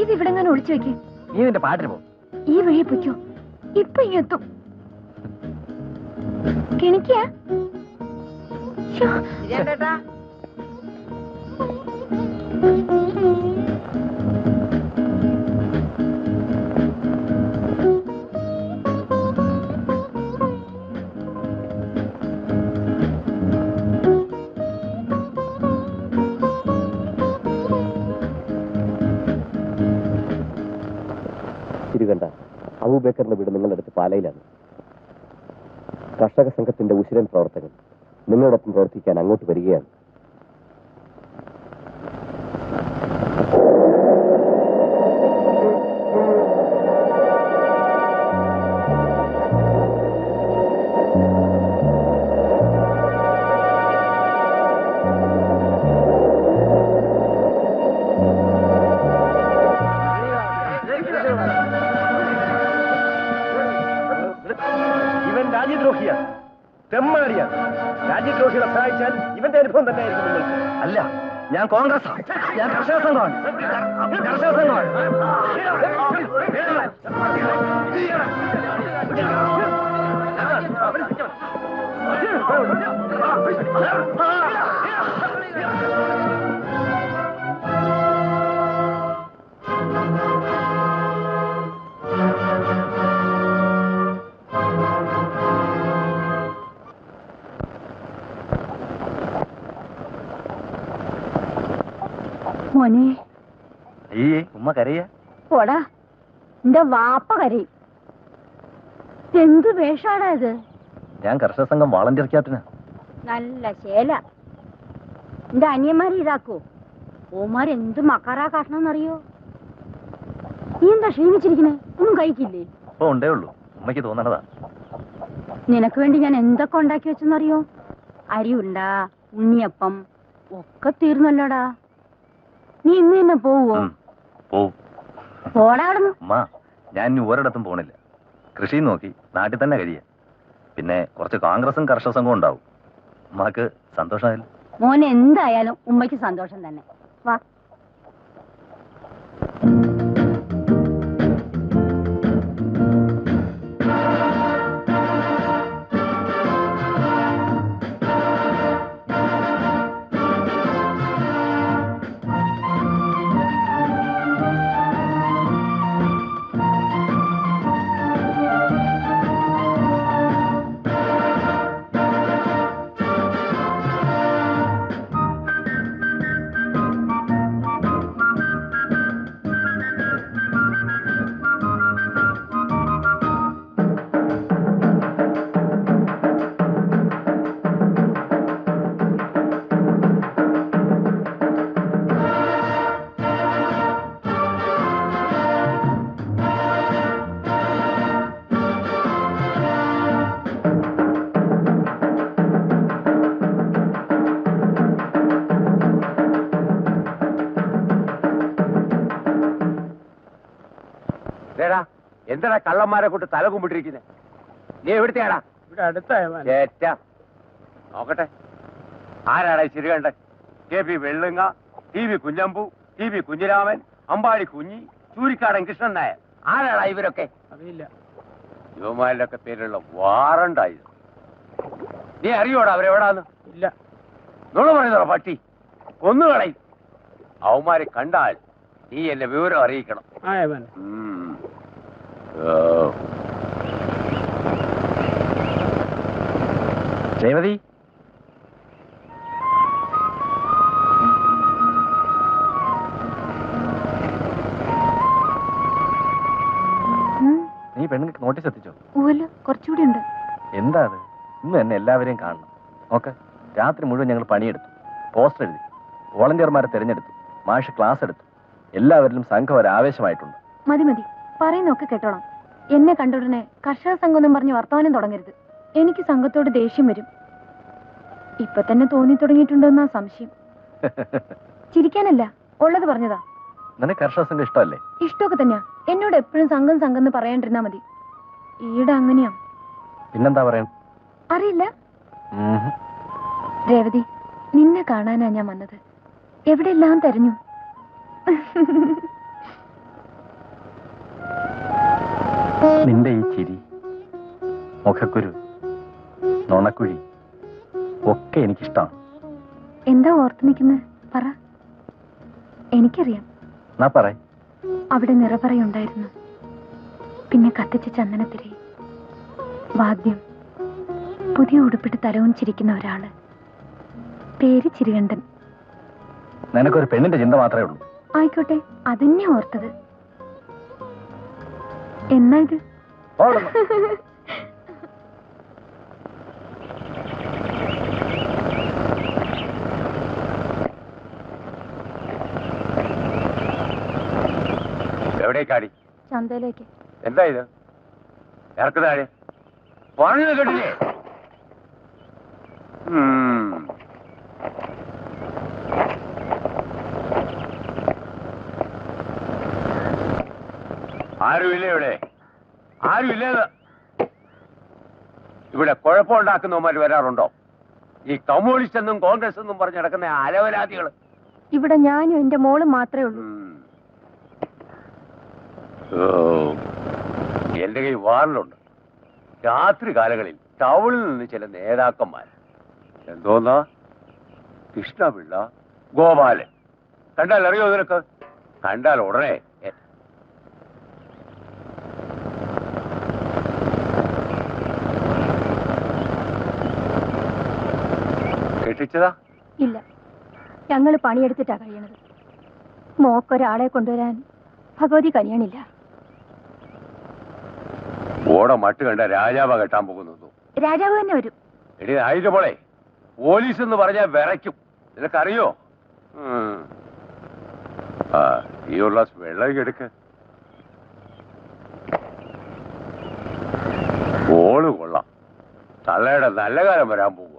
ഇത് ഇവിടെ എങ്ങനെ ഒളിച്ചു വെക്കേ. നീ നിന്റെ പാട്ടിന് പോ. ഈ വഴി പൊയ്ക്കോ, ഇപ്പൊ ഇങ്ങെത്തും. കിണിക്കാ ചിരികണ്ഠേട്ടാ, ചിരികണ്ഠ, അബൂബക്കറിന്റെ വീട് നിങ്ങളുടെ അടുത്ത് പാലയിലാണ്. കർഷക സംഘത്തിന്റെ ഉശിരൻ പ്രവർത്തകൻ നിങ്ങളോടൊപ്പം പ്രവർത്തിക്കാൻ അങ്ങോട്ട് വരികയാണ്. ഇവൻ രാജ്യദ്രോഹിയാണ്, തെമ്മാടിയാണ്. രാജ്യദ്രോഹികളെ സഹായിച്ചാൽ ഇവന്റെ അനുഭവം തന്നെയായിരിക്കും നിങ്ങൾക്ക്. അല്ല, ഞാൻ കോൺഗ്രസ്, ഞാൻ കർഷക സംഘമാണ്. കർഷക സംഘമാണ്. മോനെ, അയ്യേ, ഉമ്മ കരയ. പോടാ, എന്റെ വാപ്പ കരയും. എന്ത് വേഷാടാ ഇത്? ഞാൻ കർഷക സംഘം വാളണ്ടിയർ ക്യാപ്റ്റനാ. നല്ല ശേല. എന്റെ അനിയന്മാരെ ഇതാക്കോ? ഓമാരെന്ത് മക്കാറാ കാട്ടണമെന്നറിയോ? നീ എന്താ ക്ഷീണിച്ചിരിക്കണേ? ഒന്നും കഴിക്കില്ലേ? ഇപ്പൊ ഉണ്ടേ ഉള്ളൂ, ഉമ്മയ്ക്ക് തോന്നണതാ. നിനക്ക് വേണ്ടി ഞാൻ എന്തൊക്കെ ഉണ്ടാക്കി വെച്ചെന്നറിയോ? അരിയുണ്ട, ഉണ്ണിയപ്പം ഒക്കെ തീർന്നല്ലോടാ. നീ ഇന്ന് തന്നെ പോവോ? പോവും. പോടാ അവിടുന്ന്. ഉമ്മ, ഞാൻ ഇനി ഒരിടത്തും പോണില്ല. കൃഷി നോക്കി നാട്ടിൽ തന്നെ കഴിയാ. പിന്നെ കുറച്ച് കോൺഗ്രസും കർഷക സംഘവും ഉണ്ടാവും. ഉമ്മക്ക് സന്തോഷമായില്ല? മോനെ എന്തായാലും ഉമ്മയ്ക്ക് സന്തോഷം തന്നെ. വാ. എന്താ കള്ളന്മാരെ കൊണ്ട് തല കുമ്പിട്ടിരിക്കുന്നത്? നീ എവിടുത്തെയാടാ? ഇവിടെ അടുത്ത നോക്കട്ടെ, ആരാടാ ശരി കണ്ട? K P Vellunga, T V Kunhambu, T V Kunhiraman, Ambadi Kunhi, Choorikkadan Krishnan Nair. ആരാടാ ഇവരൊക്കെ? അറിയില്ല. യുവമാരുടെ ഒക്കെ പേരുള്ള വാറണ്ടായത്. നീ അറിയോടാ അവരെവിടാന്ന്? ഇല്ല. നുണ പറയുന്നോ പട്ടി? കൊന്നുകളയും. അവന്മാരെ കണ്ടാൽ നീ എന്നെ വിവരം അറിയിക്കണം. രേവതി, നീ പെണ്ണുങ്ങൾക്ക് നോട്ടീസ് എത്തിച്ചോ? കുറച്ചുകൂടി ഉണ്ട്. എന്താ അത്? ഇന്ന് തന്നെ എല്ലാവരെയും കാണണം. നോക്ക്, രാത്രി മുഴുവൻ ഞങ്ങൾ പണിയെടുത്തു, പോസ്റ്റർ എഴുതി, വോളണ്ടിയർമാരെ തിരഞ്ഞെടുത്തു, മാഷ് ക്ലാസ് എടുത്തു. എല്ലാവരിലും സംഘം ഒരു ആവേശമായിട്ടുണ്ട്. മതി മതി, പറയുന്നൊക്കെ കേട്ടോളാം. എന്നെ കണ്ട ഉടനെ കർഷക സംഘം പറഞ്ഞ് വർത്തമാനം തുടങ്ങരുത്. എനിക്ക് സംഘത്തോട് ദേഷ്യം വരും. ഇപ്പൊ തന്നെ തോന്നി തുടങ്ങിയിട്ടുണ്ടോന്നാ സംശയം. ചിരിക്കാനല്ല, ഉള്ളത് പറഞ്ഞതാ. നിനക്ക് കർഷക സംഘം ഇഷ്ടമല്ലേ? ഇഷ്ടമൊക്കെ തന്നെയാ. എന്നോട് എപ്പോഴും സംഘം സംഘം എന്ന് പറയാണ്ടിരുന്നാ മതി. ഈടെ അങ്ങനെയാ. പിന്നെന്താ പറയാൻ? അറിയില്ല. രേവതി, നിന്നെ കാണാനാ ഞാൻ വന്നത്. എവിടെയെല്ലാം തെരഞ്ഞു. നിന്റെ ഈ ചിരി, മുഖക്കുരു, നുണക്കുഴി ഒക്കെ എനിക്കിഷ്ടമാണ്. എന്താ ഓർത്തു നിൽക്കുന്നത്? പറ. എനിക്കറിയാം. പറ. അവിടെ നിറപറയുണ്ടായിരുന്നു, പിന്നെ കത്തിച്ച ചന്ദനത്തിരി, വാദ്യം, പുതിയ ഉടുപ്പിട്ട് തലവും ചിരിക്കുന്ന ഒരാള്, പേര് ചിരികണ്ഠൻ. നിനക്കൊരു പെണ്ണിന്റെ ചിന്ത മാത്രമേ ഉള്ളൂ. ആയിക്കോട്ടെ, അതന്നെ ഓർത്തത്. എന്നാ ഇത്? എവിടേക്കാടി? ചന്തയിലേക്ക്. എന്താ ഇത്? ഇറക്ക് താഴെ. പറഞ്ഞത് കേട്ടില്ലേ? ആരുമില്ല ഇവിടെ, ആരുമില്ലേത്. ഇവിടെ കുഴപ്പമുണ്ടാക്കുന്നവന്മാര് വരാറുണ്ടോ? ഈ കമ്മ്യൂണിസ്റ്റ് എന്നും കോൺഗ്രസ് എന്നും പറഞ്ഞ് നടക്കുന്ന അലവലാദികള്. ഇവിടെ ഞാനും എന്റെ മോളും മാത്രമേ ഉള്ളൂ. എന്റെ കൈ വാറിലുണ്ട്. രാത്രി കാലങ്ങളിൽ ടൗണിൽ നിന്ന് ചില നേതാക്കന്മാർ, എന്തോന്നാ, കൃഷ്ണപിള്ള, ഗോപാലൻ, കണ്ടാൽ അറിയോ നിനക്ക്? കണ്ടാൽ ഉടനെ കെട്ടിച്ചതാ? ഇല്ല, ഞങ്ങള് പണിയെടുത്തിട്ടാ കഴിയണത്. മോക്കൊരാളെ കൊണ്ടുവരാൻ ഭഗവതി കനിയണില്ല. ഓടെ മട്ട് കണ്ട രാജാവ കെട്ടാൻ പോകുന്നു. രാജാവ് തന്നെ വരും. എടി ആയിട്ട് പോളെ, പോലീസ് എന്ന് പറഞ്ഞാൽ വിറയ്ക്കും, നിനക്കറിയോ? ആ ഈ ഒരു ഗ്ലാസ് വെള്ളം എടുക്ക. ഓള് കൊള്ളാം, തള്ളയുടെ നല്ല കാലം വരാൻ പോവുക.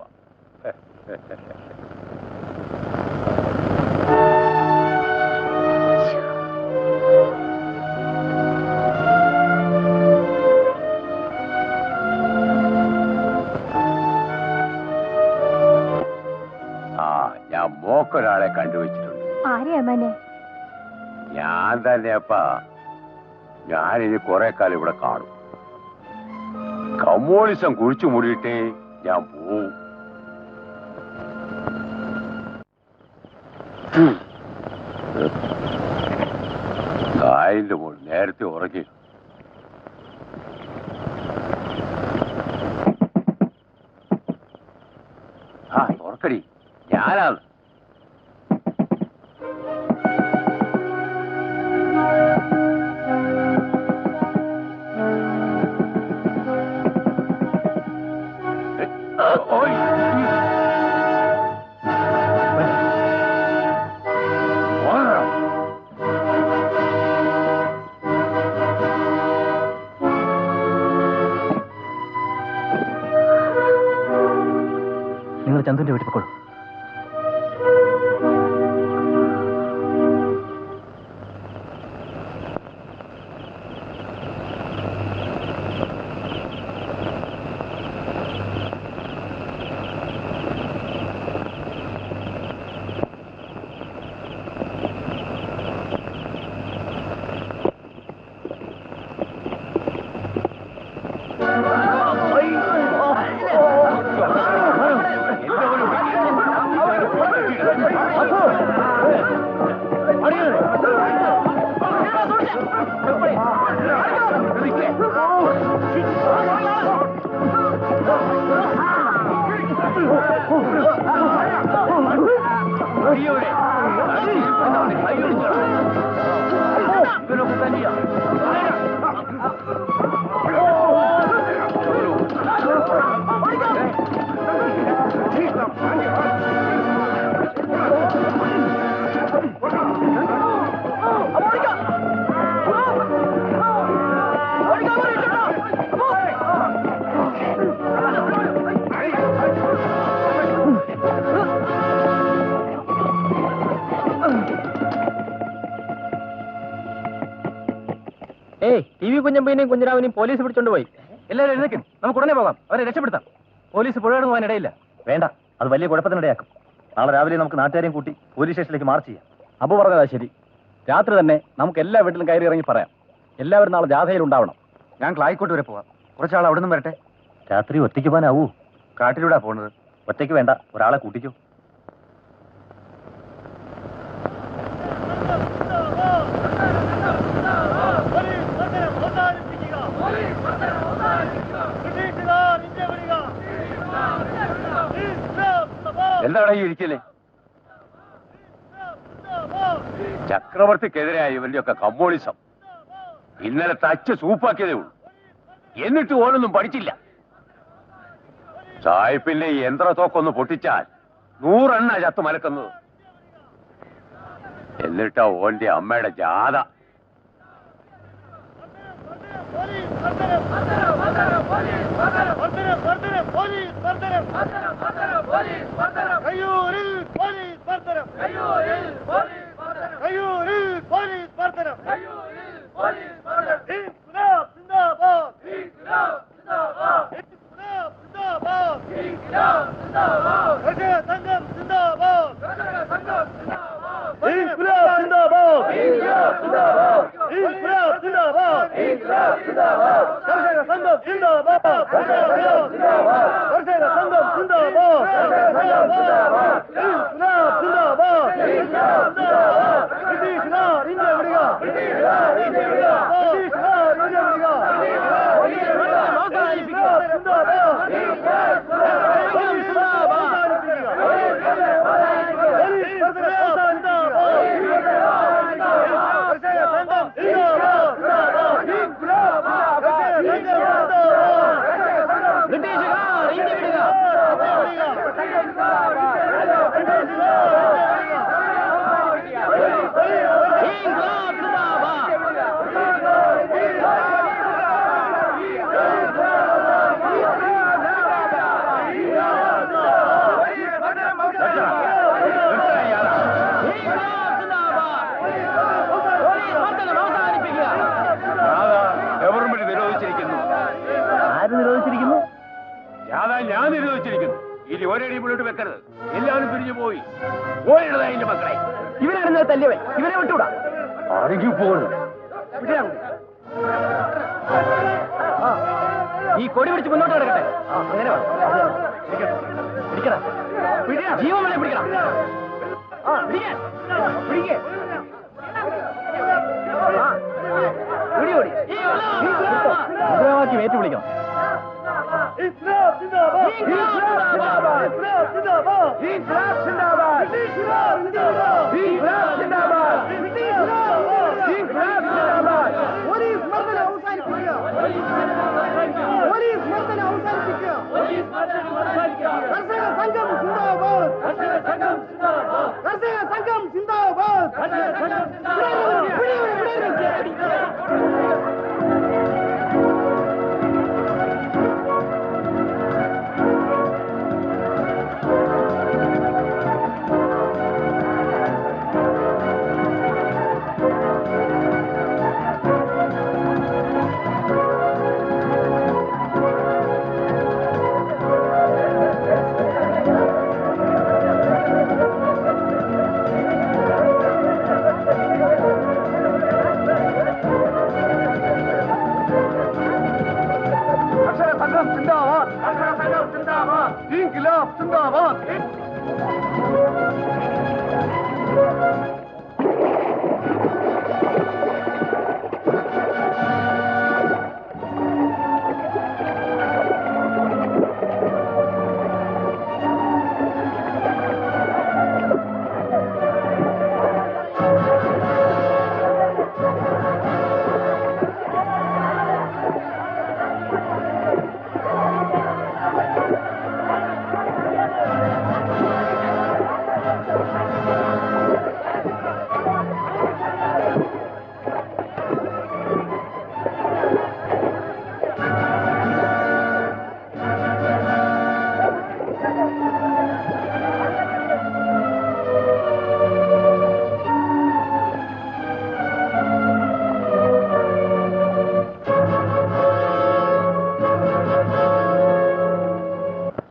ഞാൻ മോക്കൊരാളെ കണ്ടുവച്ചിട്ടുണ്ട്. ആരെയാ? ഞാൻ തന്നെയപ്പാ. ഞാനിനി കുറെ കാലം ഇവിടെ കാണും. കമ്മ്യൂണിസം കുഴിച്ചു മൂടിയിട്ടേ ഞാൻ പോവും. കായലിന്റെ മോൾ നേരത്തെ ഉറങ്ങി. ആ തുറക്കടി, ഞാനാണ്. നിങ്ങൾ ചന്തുവിന്റെ വീട്ടിൽ പോക്കോളൂ. കുഞ്ഞമ്പേനെയും കുഞ്ഞിരാവിനെയും പോലീസ് പിടിച്ചോണ്ട് പോയി. എല്ലാവരും എഴുന്നേക്കും, നമുക്ക് ഉടനെ പോകാം, അവരെ രക്ഷപ്പെടുത്താം. പോലീസ് പുഴയോട് പോകാൻ ഇടയില്ല. വേണ്ട, അത് വലിയ കുഴപ്പത്തിനിടയാക്കും. നാളെ രാവിലെ നമുക്ക് നാട്ടുകാരെയും കൂട്ടി പോലീസ് സ്റ്റേഷനിലേക്ക് മാർച്ച് ചെയ്യാം. അബു പറഞ്ഞതാ ശരി. രാത്രി തന്നെ നമുക്ക് എല്ലാ വീട്ടിലും കയറി ഇറങ്ങി പറയാം. എല്ലാവരും നാളെ ജാഥയിൽ ഉണ്ടാവണം. ഞാൻ ക്ലായിക്കോട്ട് വരെ പോവാം. കുറച്ചാൾ അവിടെ നിന്നും വരട്ടെ. രാത്രി ഒറ്റയ്ക്ക് പോകാനാവൂ? കാട്ടിലൂടെ പോണത്. ഒറ്റയ്ക്ക് വേണ്ട, ഒരാളെ കൂട്ടിക്കോ. എന്താണ് ഈ ഇരിക്കലേ? ചക്രവർത്തിക്കെതിരായ ഇവന്റെയൊക്കെ കമ്മ്യൂണിസം ഇന്നലെ തച്ച് സൂപ്പാക്കിയതേ ഉള്ളൂ. എന്നിട്ട് ഓനൊന്നും പഠിച്ചില്ല. സായിപ്പിന്റെ യന്ത്രത്തോക്കൊന്ന് പൊട്ടിച്ചാൽ 100 എണ്ണ ചത്തു മലക്കുന്നത്. എന്നിട്ടാ ഓന്റെ അമ്മയുടെ ജാഥ. എഴുതാ മക്കളെ? ഇവനാണ് തല്ലിയവൻ, ഇവനെ വിട്ടുകൂടാ. ആരെങ്കിലും പോകുന്നു. ഈ കൊടി പിടിച്ച് മുന്നോട്ട് കിടക്കട്ടെ. അങ്ങനെ പിടിക്കണം, ജീവൻ വേണേ പിടിക്കണം. മുദ്രാവാക്യം ഏറ്റു വിളിക്കണം.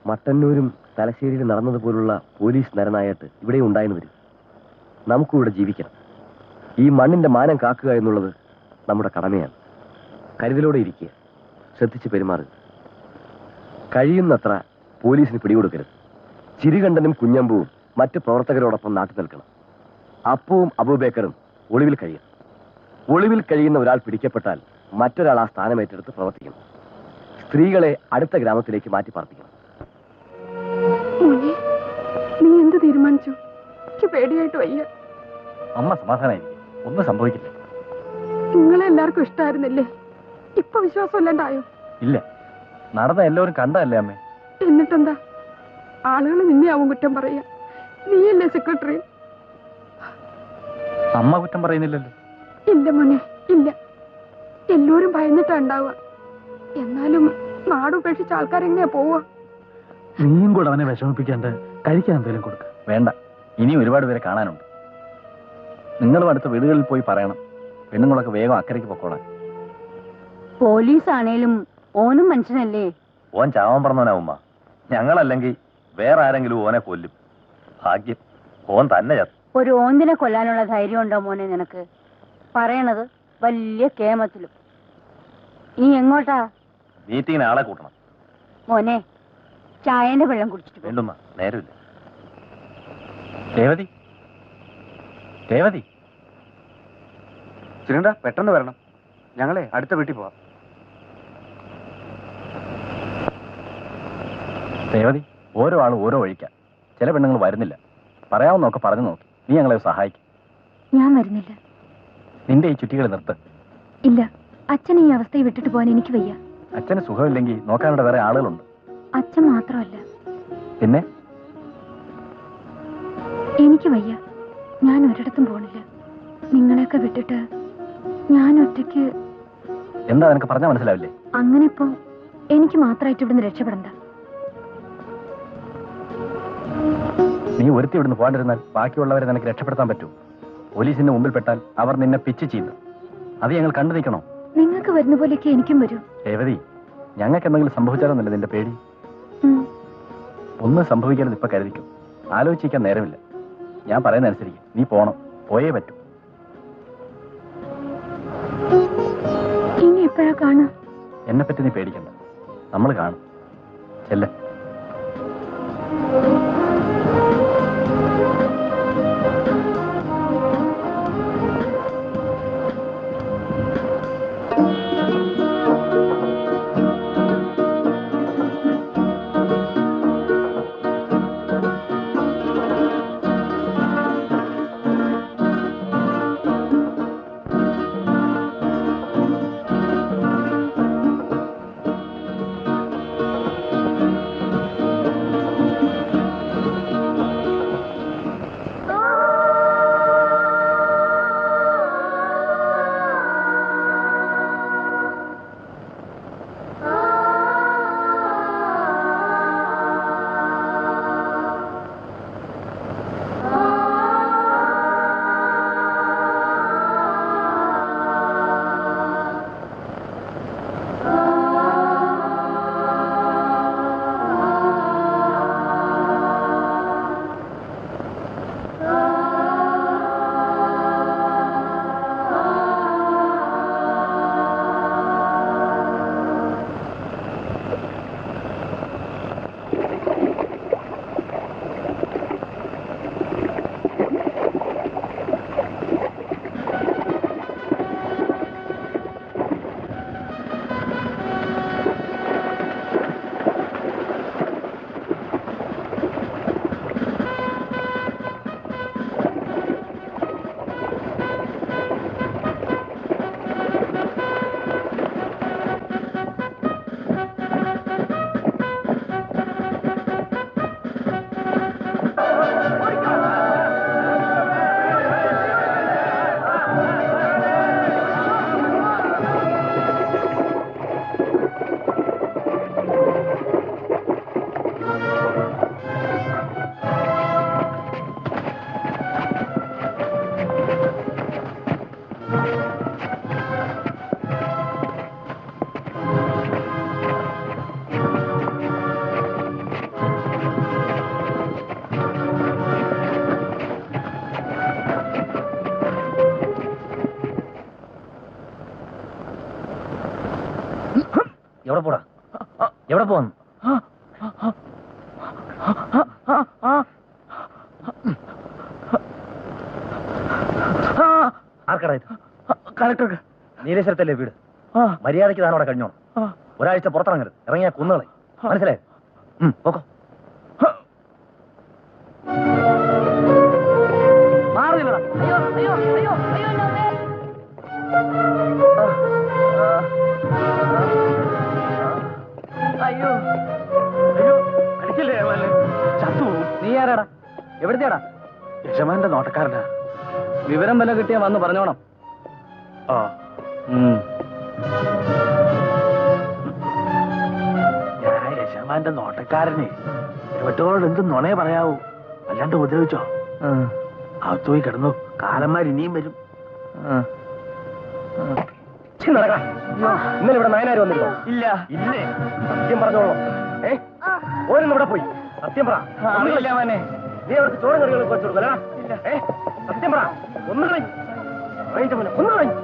മട്ടന്നൂരും തലശ്ശേരിയിൽ നടന്നതുപോലുള്ള പോലീസ് നരനായിട്ട് ഇവിടെ ഉണ്ടായെന്ന് വരും. നമുക്കും ഇവിടെ ജീവിക്കണം. ഈ മണ്ണിന്റെ മാനം കാക്കുക എന്നുള്ളത് നമ്മുടെ കടമയാണ്. കരുതലോടെ ഇരിക്കുക, ശ്രദ്ധിച്ച് പെരുമാറുക. കഴിയുന്നത്ര പോലീസിന് പിടികൊടുക്കരുത്. ചിരികണ്ഠനും കുഞ്ഞമ്പുവും മറ്റ് പ്രവർത്തകരോടൊപ്പം നാട്ടിൽ നിൽക്കണം. അപ്പവും അബൂബേക്കറും ഒളിവിൽ കഴിയണം. ഒളിവിൽ കഴിയുന്ന ഒരാൾ പിടിക്കപ്പെട്ടാൽ മറ്റൊരാൾ ആ സ്ഥാനം ഏറ്റെടുത്ത് പ്രവർത്തിക്കണം. സ്ത്രീകളെ അടുത്ത ഗ്രാമത്തിലേക്ക് മാറ്റി പാർപ്പിക്കണം. നീ എന്ത് തീരുമാനിച്ചു? എനിക്ക് പേടിയായിട്ട് വയ്യ. അമ്മ സമാധാനായിരിക്കും, ഒന്നും സംഭവിക്കില്ല. നിങ്ങളെ എല്ലാവർക്കും ഇഷ്ടമായിരുന്നില്ലേ? ഇപ്പൊ വിശ്വാസമില്ലാണ്ടായോ? ഇല്ല, നടന്ന എല്ലാവരും കണ്ടല്ലേ അമ്മേ. എന്നിട്ടെന്താ? ആളുകൾ നിന്നെയാവും കുറ്റം പറയാ. നീയല്ലേ സെക്രട്ടറി? അമ്മ കുറ്റം പറയുന്നില്ലല്ലോ. ഇല്ല മോനെ, ഇല്ല. എല്ലാവരും ഭയന്നിട്ടാ ഉണ്ടാവുക. എന്നാലും നാടുപേക്ഷിച്ച ആൾക്കാരെങ്ങനെയാ പോവുക? നീയും കൂടെ അവനെ വിഷമിപ്പിക്കാണ്ട് കഴിക്കാൻ എന്തെങ്കിലും കൊടുക്ക. വേണ്ട, ഇനിയും ഒരുപാട് പേരെ കാണാനുണ്ട്. നിങ്ങളും അടുത്ത വീടുകളിൽ പോയി പറയണം, പെണ്ണുങ്ങളൊക്കെ വേഗം അക്കരയ്ക്ക് പൊക്കോളാൻ. പോലീസ് ആണേലും ഓനും മനുഷ്യനല്ലേ? ഓൻ ചാവാൻ പറഞ്ഞവനാവുമ്മ. ഞങ്ങളല്ലെങ്കിൽ വേറെ ആരെങ്കിലും ഓനെ കൊല്ലും. ഭാഗ്യം ഓൻ തന്നെ ചത്തു. ഒരു ഓന്തിനെ കൊല്ലാനുള്ള ധൈര്യം ഉണ്ടോ മോനെ നിനക്ക്? പറയണത് വലിയ കേമത്തിലും. ഇനി എങ്ങോട്ടാ? മീറ്റിങ്ങിന് ആളെ കൂട്ടണം. മോനെ, ചായന്റെ വെള്ളം കുടിച്ചിട്ട് പോ. വേണ്ടുമ്മ, നേരമില്ല. രേവതി, രേവതി, സുരേന്ദ്ര പെട്ടെന്ന് വരണം, ഞങ്ങളെ അടുത്ത വീട്ടിൽ പോവാം. രേവതി, ഓരോ ആളും ഓരോ വഴിക്കാം. ചില പെണ്ണുങ്ങൾ വരുന്നില്ല. പറയാവുന്നൊക്കെ പറഞ്ഞു നോക്കി. നീ ഞങ്ങളെ സഹായിക്കും. ഞാൻ വരുന്നില്ല. നിന്റെ ഈ ചുറ്റികൾ നിർത്ത്. ഇല്ല, അച്ഛൻ ഈ അവസ്ഥയെ വിട്ടിട്ട് പോകാൻ എനിക്ക് വയ്യ. അച്ഛന് സുഖമില്ലെങ്കിൽ നോക്കാനുള്ള വേറെ ആളുകളുണ്ട്. അച്ഛൻ മാത്രമല്ല, പിന്നെ എനിക്ക് വയ്യ. ഞാൻ ഒരിടത്തും പോണില്ല. നിങ്ങളെയൊക്കെ വിട്ടിട്ട് ഞാൻ ഒറ്റയ്ക്ക്. എന്താ നിനക്ക് പറഞ്ഞാൽ മനസ്സിലാവില്ലേ? അങ്ങനെ ഇപ്പോ എനിക്ക് മാത്രമായിട്ട് ഇവിടുന്ന് രക്ഷപ്പെടണ്ട. നീ ഒരുത്തി ഇവിടുന്ന് പോകാണ്ടിരുന്നാൽ ബാക്കിയുള്ളവരെ നിനക്ക് രക്ഷപ്പെടുത്താൻ പറ്റൂ. പോലീസിന്റെ മുമ്പിൽ പെട്ടാൽ അവർ നിന്നെ പിച്ച് ചെയ്തു. അത് ഞങ്ങൾ കണ്ടു നിൽക്കണോ? നിങ്ങൾക്ക് വരുന്ന പോലെയൊക്കെ എനിക്കും വരും. രേവതി, ഞങ്ങൾക്ക് എന്തെങ്കിലും സംഭവിച്ചാലോന്നല്ലേ നിന്റെ പേടി? ഒന്നും സംഭവിക്കരുത് ഇപ്പൊ കരുതിക്കും. ആലോചിക്കാൻ നേരമില്ല. ഞാൻ പറയുന്ന അനുസരിക്കും. നീ പോണം, പോയേ പറ്റൂ. ഇനി എപ്പോഴാ കാണാ? എന്നെ പറ്റി നീ പേടിക്കണ്ട, നമ്മൾ കാണും. ചെല്ല. എവിടെ പോടാ? എവിടെ പോവാന്ന്? ആർക്കടാ ഇത്? കളക്ടർക്ക്. നീലേശ്വരത്തല്ലേ വീട്? മര്യാദയ്ക്ക് താനോടെ കഴിഞ്ഞോണം. ഒരാഴ്ച പുറത്തിറങ്ങരുത്, ഇറങ്ങിയാ കുന്നുകളെ. മനസ്സിലായോ? പോക്കോ. മാറില്ലടാ. അയ്യോ അയ്യോ, അടിക്കല്ലേ ചത്തു. നീ ആരാടാ? എവിടുത്തെയാടാ? യജമാന്റെ നോട്ടക്കാരനാ. വിവരം വല്ല കിട്ടിയാ വന്ന് പറഞ്ഞോണം. ഞാൻ യജമാന്റെ നോട്ടക്കാരനെ എവിട്ടോട് എന്ത് നുണയെ പറയാവൂ, അല്ലാണ്ട് ഉപദ്രവിച്ചോ? അകത്ത് പോയി കിടന്നു, കാലന്മാർ ഇനിയും വരും. ഇന്നലെ ഇവിടെ നായനാര് വന്നിരുന്നോ? ഇല്ല. ഇല്ലേ? സത്യം പറഞ്ഞോളൂ. ഓരോന്ന് ഇവിടെ പോയി. സത്യം പറ. അറിയില്ല മോനെ. നീ അവർക്ക് ചോറും കറികളും കുറച്ച് കൊടുക്കല. സത്യം പറ. ഒന്ന് കളഞ്ഞു ഒന്ന് കളഞ്ഞു.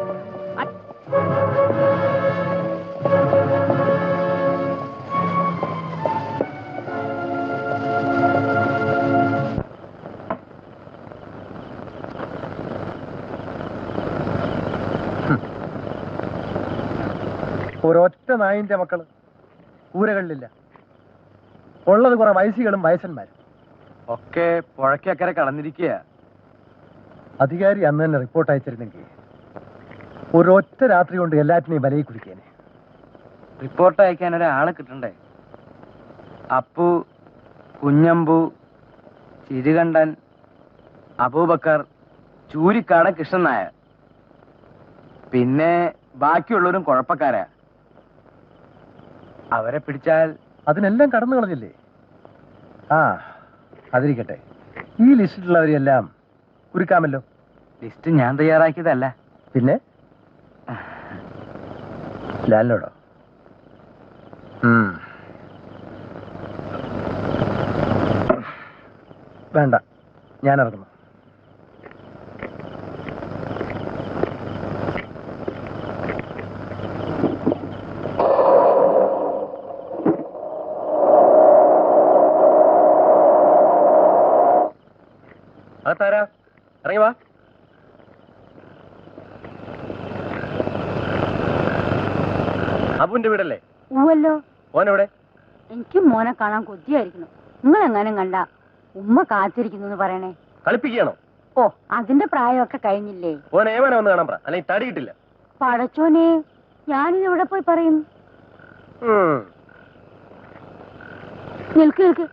ഒരൊറ്റ നായിന്റെ മക്കള് കൂരകളിലില്ല. ഉള്ളത് കുറെ വയസ്സികളും വയസ്സന്മാരും ഒക്കെ പുഴയ്ക്കക്കരെ കടന്നിരിക്കുക. അധികാരി അന്ന് തന്നെ റിപ്പോർട്ട് അയച്ചിരുന്നെങ്കിൽ ഒരൊറ്റ രാത്രി കൊണ്ട് എല്ലാറ്റിനെയും വലയിൽ കുടിക്കേനെ. റിപ്പോർട്ട് അയക്കാൻ ഒരാളെ കിട്ടണ്ടേ? അപ്പു, കുഞ്ഞമ്പു, ചിരുകണ്ഠൻ, അബൂബക്കർ, ചൂരിക്കാടൻ കൃഷ്ണൻ നായർ, പിന്നെ ബാക്കിയുള്ളവരും കുഴപ്പക്കാരാ. അവരെ പിടിച്ചാൽ അതിനെല്ലാം കടന്നു കളഞ്ഞില്ലേ? ആ, അതിരിക്കട്ടെ. ഈ ലിസ്റ്റിലുള്ളവരെല്ലാം കുരുക്കാമല്ലോ. ലിസ്റ്റ് ഞാൻ തയ്യാറാക്കിയതല്ല. പിന്നെ ലാലിനോടോ? വേണ്ട, ഞാൻ ഇറങ്ങുന്നു. ഇറങ്ങി വാ. അബുവിന്റെ വീടല്ലേ? ഊവല്ലോ. ഓനെവിടെ? എനിക്ക് മോനെ കാണാൻ കൊതിയായിരിക്കുന്നു. നിങ്ങൾ എങ്ങാനും കണ്ട ഉമ്മ കാത്തിരിക്കുന്നു പറയണേ. കളിപ്പിക്കുകയാണോ? ഓ, അതിന്റെ പ്രായമൊക്കെ കഴിഞ്ഞില്ലേ? ഓൻ ഏവനെ വന്ന് കാണാൻ പറ, അല്ലെങ്കിൽ തടി കിട്ടില്ല. പടച്ചോനെ, ഞാനിത് എവിടെ പോയി പറയുന്നു? നിൽക്ക് നിൽക്ക്,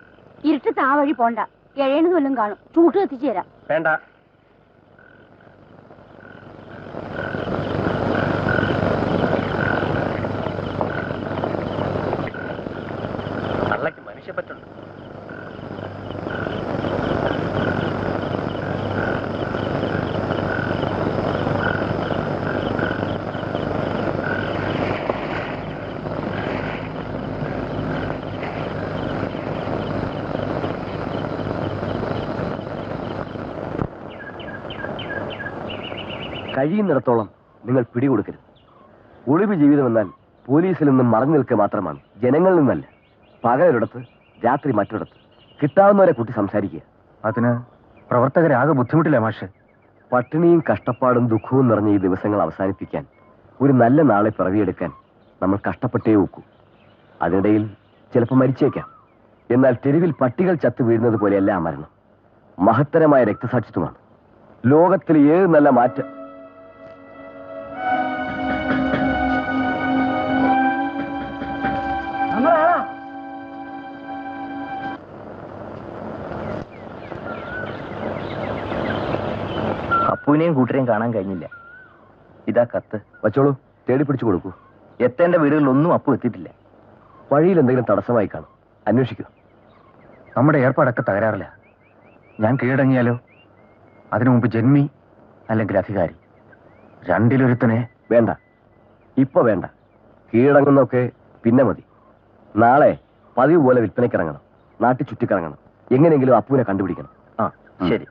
ഇരുട്ടത്ത് ആ വഴി പോണ്ട. എഴേണ്ടത് വല്ലതും കാണും, ചൂട്ട് കത്തിച്ചു തരാം. വേണ്ട. തള്ളക്ക് മനുഷ്യപ്പറ്റുണ്ട്. കഴിയുന്നിടത്തോളം നിങ്ങൾ പിടികൊടുക്കരുത്. ഒളിവ് ജീവിതം എന്നാൽ പോലീസിൽ നിന്നും മറഞ്ഞു നിൽക്കുക മാത്രമാണ്, ജനങ്ങളിൽ നിന്നല്ല. പകലൊരിടത്ത്, രാത്രി മറ്റൊരിടത്ത്. കിട്ടാവുന്നവരെ കൂട്ടി സംസാരിക്കുക. അതിന് പ്രവർത്തകരാകെ ബുദ്ധിമുട്ടില്ല മാഷെ. പട്ടിണിയും കഷ്ടപ്പാടും ദുഃഖവും നിറഞ്ഞ ഈ ദിവസങ്ങൾ അവസാനിപ്പിക്കാൻ, ഒരു നല്ല നാളെ പിറവിയെടുക്കാൻ നമ്മൾ കഷ്ടപ്പെട്ടേ ഒക്കൂ. അതിനിടയിൽ ചിലപ്പോൾ മരിച്ചേക്കാം. എന്നാൽ തെരുവിൽ പട്ടികൾ ചത്തു വീഴുന്നത് പോലെയല്ല ആ മരണം. മഹത്തരമായ രക്തസാക്ഷിത്വമാണ്. ലോകത്തിൽ ഏത് നല്ല മാറ്റം. അപ്പുവിനെയും കൂട്ടരെയും കാണാൻ കഴിഞ്ഞില്ല. ഇതാ കത്ത്. വച്ചോളൂ, തേടി പിടിച്ചു കൊടുക്കൂ. എത്തേണ്ട വീടുകളിലൊന്നും അപ്പു എത്തിയിട്ടില്ല. വഴിയിൽ എന്തെങ്കിലും തടസ്സമായി കാണും, അന്വേഷിക്കൂ. നമ്മുടെ ഏർപ്പാടൊക്കെ തകരാറില്ല. ഞാൻ കീഴടങ്ങിയാലോ? അതിനു മുമ്പ് ജന്മി അല്ലെങ്കിൽ അധികാരി, രണ്ടിലൊരുത്തനെ. വേണ്ട, ഇപ്പൊ വേണ്ട. കീഴടങ്ങുന്നൊക്കെ പിന്നെ മതി. നാളെ പതിവ് പോലെ വിൽപ്പനയ്ക്കിറങ്ങണം. നാട്ടിൽ ചുറ്റിക്കിറങ്ങണം. എങ്ങനെയെങ്കിലും അപ്പുവിനെ കണ്ടുപിടിക്കണം. ആ, ശരി.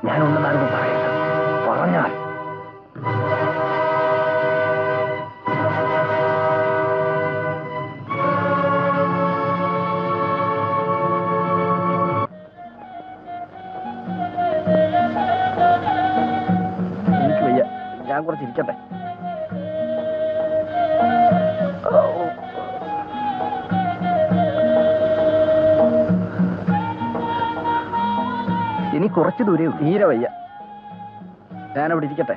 ഞാനൊന്നും പറയണ്ട. പറഞ്ഞാൽ എനിക്ക് വയ്യ. ഞാൻ കുറച്ചിരിക്കട്ടെ. ഇനി കുറച്ച് ദൂരെ. തീരെ വയ്യ. ഞാനവിടെ ഇരിക്കട്ടെ.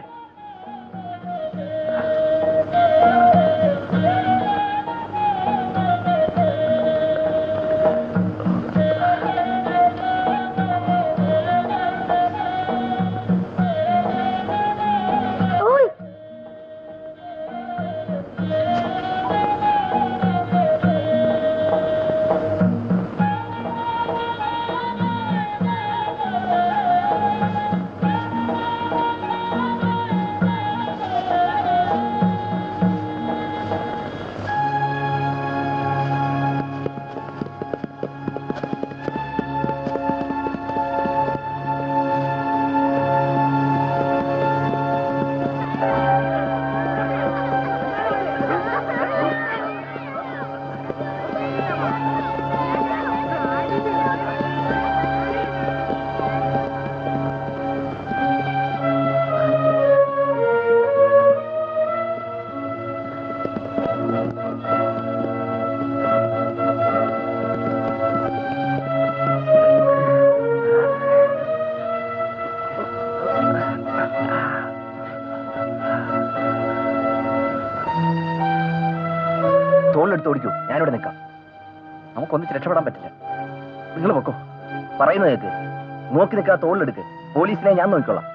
ഇവിടെ നിൽക്കാം. നമുക്കൊന്നിച്ച് രക്ഷപ്പെടാൻ പറ്റില്ല. നിങ്ങൾ പൊക്കോ. പറയുന്നത് കേക്ക്. നോക്കി നിൽക്കാത്ത തോളിലെടുക്ക്. പോലീസിനെ ഞാൻ നോക്കിക്കോളാം.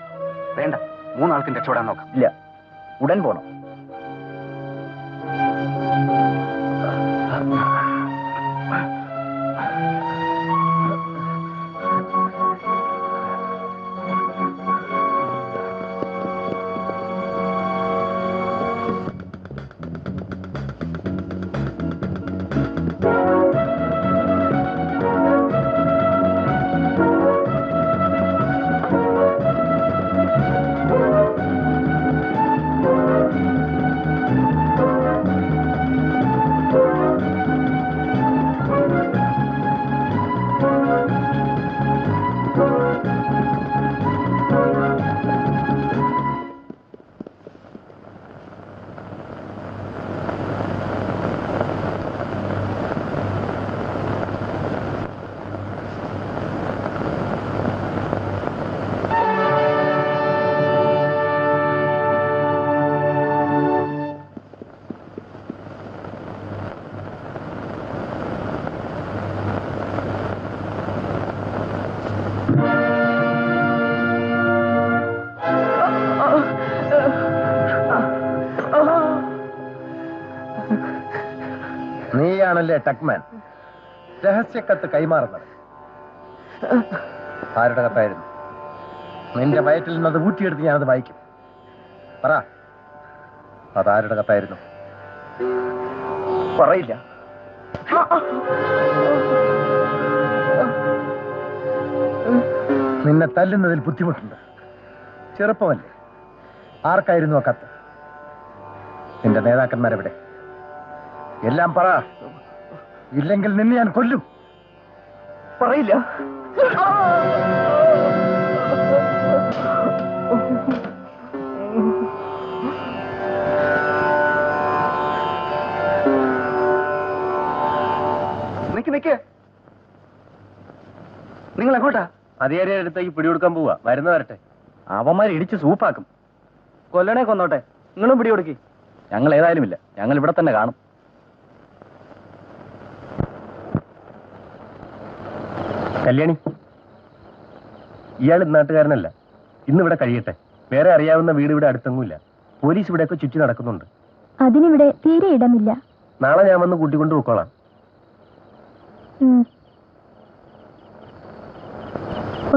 വേണ്ട, 3 ആൾക്കും രക്ഷപ്പെടാൻ നോക്കാം. ഇല്ല, ഉടൻ പോണം. നീയാണല്ലേ ടക്മാൻ, രഹസ്യക്കത്ത് കൈമാറുന്നത്? ആരുടെ കത്തായിരുന്നു? നിന്റെ വയറ്റിൽ നിന്നത് ഊറ്റിയെടുത്ത് ഞാനത് വായിക്കും. പറ, അതാരുടെ കത്തായിരുന്നു? പറയില്ല. നിന്നെ തല്ലുന്നതിൽ ബുദ്ധിമുട്ടുണ്ട്. ചെറുപ്പമല്ലേ? ആർക്കായിരുന്നു ആ കത്ത്? നിന്റെ നേതാക്കന്മാരെവിടെ? എല്ലാം പറ, ഇല്ലെങ്കിൽ നിന്നെ ഞാൻ കൊല്ലും. പറയില്ല. നിക്ക്, നിങ്ങൾ എങ്ങോട്ടാ? അധികാരിയുടെ അടുത്തേക്ക് പിടികൊടുക്കാൻ പോവാ. വരുന്ന വരട്ടെ. അവന്മാർ ഇടിച്ച് സൂപ്പാക്കും. കൊല്ലണേ കൊന്നോട്ടെ, നിങ്ങളും പിടികൊടുക്കി. ഞങ്ങൾ ഏതായാലും ഇല്ല, ഞങ്ങൾ ഇവിടെ തന്നെ കാണും. കല്യാണി, ഇയാൾ നാട്ടുകാരനല്ല. ഇന്നിവിടെ കഴിയട്ടെ. വേറെ അറിയാവുന്ന വീട് ഇവിടെ അടുത്തെങ്ങുമില്ല. പോലീസ് ഇവിടെയൊക്കെ ചുറ്റി നടക്കുന്നുണ്ട്. അതിനിവിടെ തീരെ ഇടമില്ല. നാളെ ഞാൻ വന്ന് കൂട്ടിക്കൊണ്ട് പോയിക്കോളാം.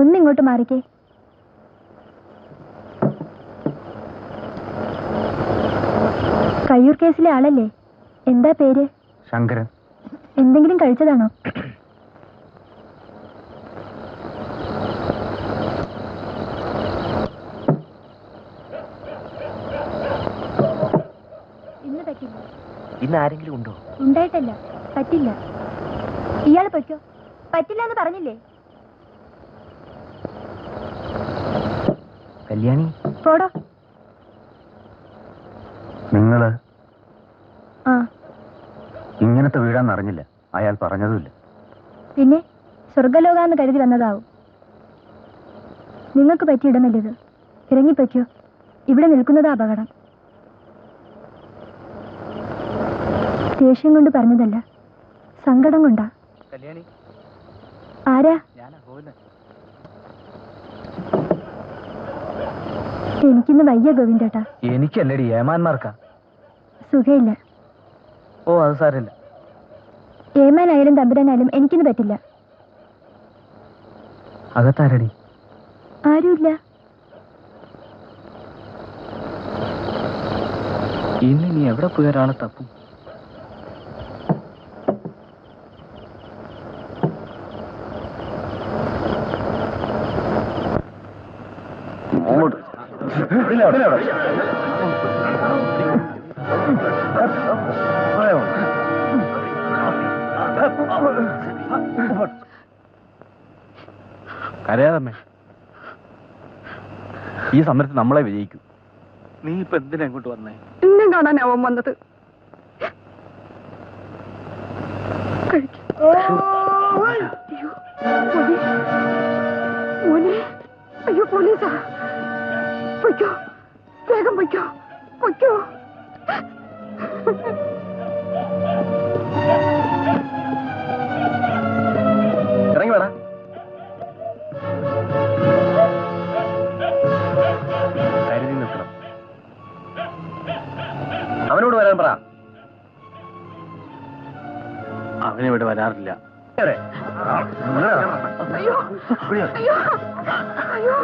ഒന്നിങ്ങോട്ട് മാറിക്കേ. കയ്യൂർ കേസിലെ ആളല്ലേ? എന്താ പേര്? ശങ്കരൻ. എന്തെങ്കിലും കഴിച്ചതാണോ? ഇന്ന് പറ്റില്ല. ഇന്ന് ആരെങ്കിലും ഉണ്ടോ? ഉണ്ടായിട്ടല്ല, പറ്റില്ല. ഇയാൾ പൊയ്ക്കോ. പറ്റില്ല എന്ന് പറഞ്ഞില്ലേ? കല്യാണി, പോടോ. നിങ്ങള് ആ, ഇങ്ങനത്തെ വീടാന്ന് അറിഞ്ഞില്ല. അയാൾ പറഞ്ഞതുമില്ല. പിന്നെ സ്വർഗലോകാന്ന് കരുതി വന്നതാവും. നിങ്ങൾക്ക് പറ്റിയ ഇടമല്ലിത്. ഇറങ്ങിപ്പൊയ്ക്കോ. ഇവിടെ നിൽക്കുന്നതാ അപകടം. ദേഷ്യം കൊണ്ട് പറഞ്ഞതല്ല, സങ്കടം കൊണ്ടാ. ആരാ? എനിക്കിന്ന് വയ്യ ഗോവിന്ദേട്ടാ. എനിക്കല്ലടി, ഏമാന്മാർക്കാ. സുഖമില്ല. ഓ, അത് സാരമില്ല. ഏമാനായാലും തമ്പുരാനായാലും എനിക്കിന്ന് പറ്റില്ല. അകത്താരടി? ആരുമില്ല. ഇന്ന് നീ എവിടെ പോയ ഒരാളെ തപ്പും? കരയാതമ്മേ, ഈ സമരത്ത് നമ്മളെ വിജയിക്കും. നീ ഇപ്പൊ എന്തിനാ ഇങ്ങോട്ട് വന്നേ? എന്നെ കാണാൻ അവൻ വന്നത്. അയ്യോ പോലീസാ. പൊയ്ക്കോ, വേഗം പൊയ്ക്കോ, പൊയ്ക്കോ. അവനിവിടെ വരാറില്ല. അയ്യോ അയ്യോ അയ്യോ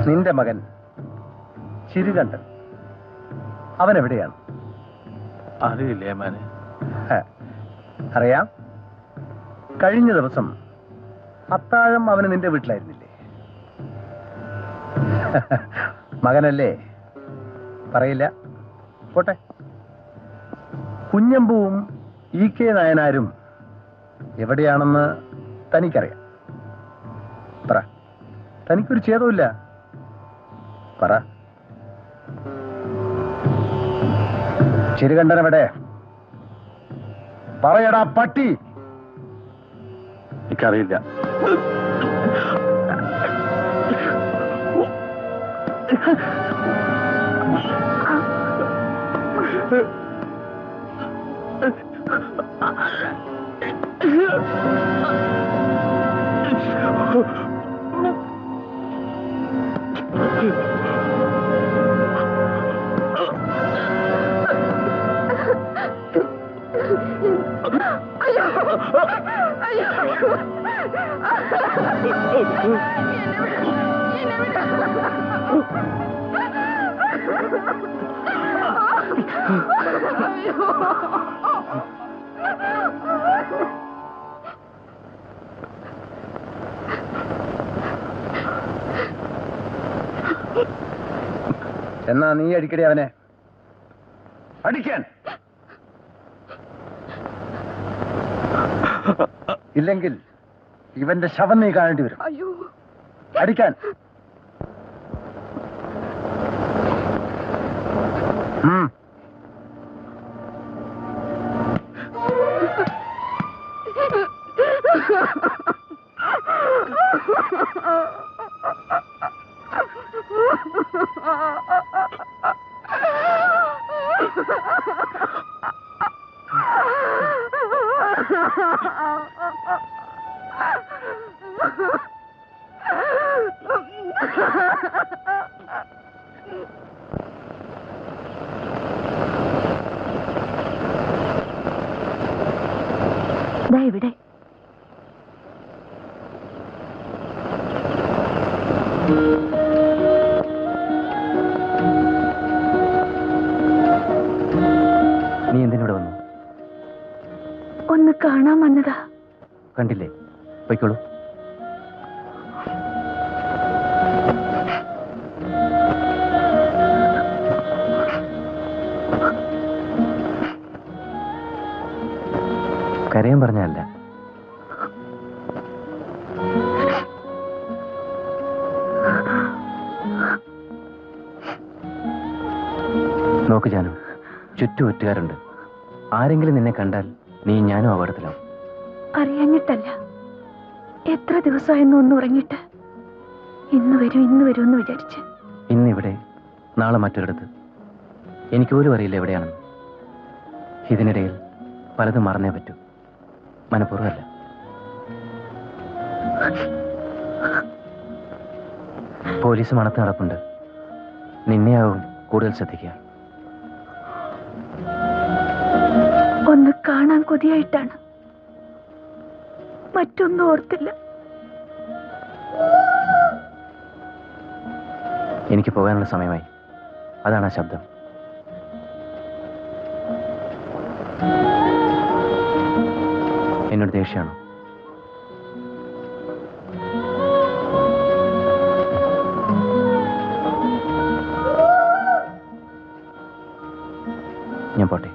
നിന്റെ മകൻ ചിരുകണ്ഠൻ അവൻ എവിടെയാണ്? അറിയില്ലേ മാനെ? അറിയാം. കഴിഞ്ഞ ദിവസം അത്താഴം അവന് നിന്റെ വീട്ടിലായിരുന്നില്ലേ? മകനല്ലേ? പറയില്ല, പോട്ടെ. കുഞ്ഞമ്പുവും EK നായനാരും എവിടെയാണെന്ന് തനിക്കറിയാം. പറ, തനിക്കൊരു ഛേദമില്ല. പറ. ചിരുകണ്ഠൻ എവിടെ? പറയടാ പട്ടി. എനിക്കറിയില്ല. എന്നാ നീ അടിക്കടി അവനെ. അടിക്കാൻ. ഇല്ലെങ്കിൽ ഇവന്റെ ശവം നീ കാണേണ്ടി വരും. അയ്യോ അടിക്കാൻ. ഇവിടെ നീ എന്തിനോട് വന്നു? ഒന്ന് കാണാൻ വന്നതാ. കണ്ടില്ലേ? പോയിക്കോളൂ. കരയാൻ പറഞ്ഞല്ല. നോക്ക് ജാനു, ചുറ്റും ഒറ്റുകാരുണ്ട്. ആരെങ്കിലും നിന്നെ കണ്ടാൽ നീ ഞാനും അപകടത്തിലാവും. അറിയാഞ്ഞിട്ടല്ല, എത്ര ദിവസമായിരുന്നു ഒന്ന് ഉറങ്ങിയിട്ട്. ഇന്ന് വരും എന്ന് വിചാരിച്ച്. ഇന്നിവിടെ, നാളെ മറ്റൊരിടത്ത്. എനിക്ക് പോലും അറിയില്ല എവിടെയാണെന്ന്. ഇതിനിടയിൽ പലതും മറന്നേ പറ്റൂ. മനഃപൂർവ്വമല്ല. പോലീസ് മണത്ത് നടപ്പുണ്ട്. നിന്നെയാവും കൂടുതൽ ശ്രദ്ധിക്കുക. ഒന്ന് കാണാൻ കൊതിയായിട്ടാണ്, മറ്റൊന്നും ഓർത്തില്ല. എനിക്ക് പോകാനുള്ള സമയമായി. അതാണ് ആ ശബ്ദം. എന്നോട് ദേഷ്യമാണോ? ഞാൻ പോട്ടെ.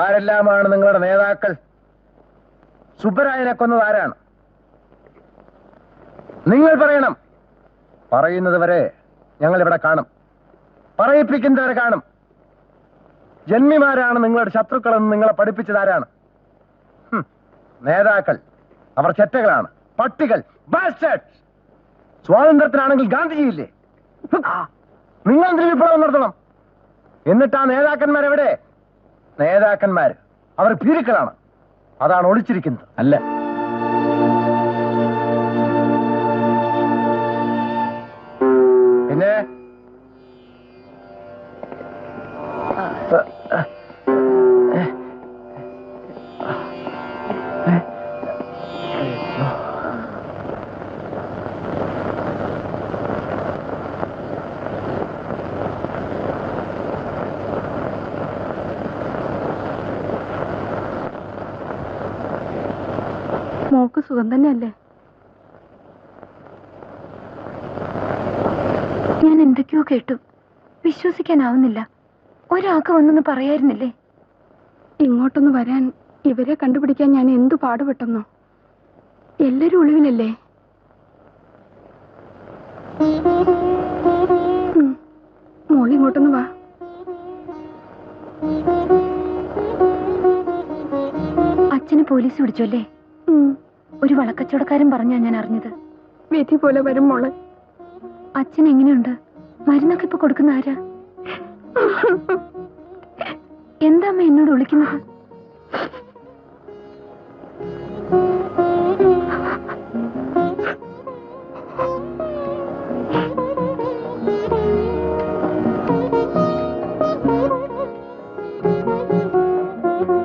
ആരെല്ലാമാണ് നിങ്ങളുടെ നേതാക്കൾ? സുബ്ബരായനെ കൊന്നത് ആരാണ്? നിങ്ങൾ പറയണം. പറയുന്നത് വരെ ഞങ്ങൾ ഇവിടെ കാണും, പറയിപ്പിക്കുന്നവരെ കാണും. ജന്മിമാരാണ് നിങ്ങളുടെ ശത്രുക്കളെന്ന് നിങ്ങളെ പഠിപ്പിച്ചതാരാണ്? നേതാക്കൾ. അവർ ചെറ്റകളാണ്, പട്ടികൾ, ബാസ്റ്റേഴ്സ്. സ്വാതന്ത്ര്യത്തിനാണെങ്കിൽ ഗാന്ധിജിയില്ലേ? നിങ്ങൾ എന്തിനു വിപ്ലവം നടത്തണം? എന്നിട്ട് ആ നേതാക്കന്മാരെവിടെ? നേതാക്കന്മാർ അവർ ഭീരുക്കളാണ്. അതാണ് ഒളിച്ചിരിക്കുന്നത്. അല്ല, പിന്നെ മോക്ക് സുഖം തന്നെയല്ലേ? ഞാൻ എന്തൊക്കെയോ കേട്ടു, വിശ്വസിക്കാനാവുന്നില്ല. ഒരാൾക്ക് വന്നെന്ന് പറയായിരുന്നില്ലേ? ഇങ്ങോട്ടൊന്ന് വരാൻ, ഇവരെ കണ്ടുപിടിക്കാൻ ഞാൻ എന്തു പാടുപെട്ടെന്നോ. എല്ലാരും ഒളിവിലല്ലേ? മോളിങ്ങോട്ടൊന്ന് വാ. അച്ഛന് പോലീസ് പിടിച്ചല്ലേ? ഒരു വളക്കച്ചവടക്കാരൻ പറഞ്ഞാ ഞാൻ അറിഞ്ഞത്. വിധി പോലെ വരും മോളെ. അച്ഛൻ എങ്ങനെയുണ്ട്? മരുന്നൊക്കെ ഇപ്പൊ കൊടുക്കുന്ന ആരാ? എന്താ അമ്മ എന്നോട് വിളിക്കുന്നത്?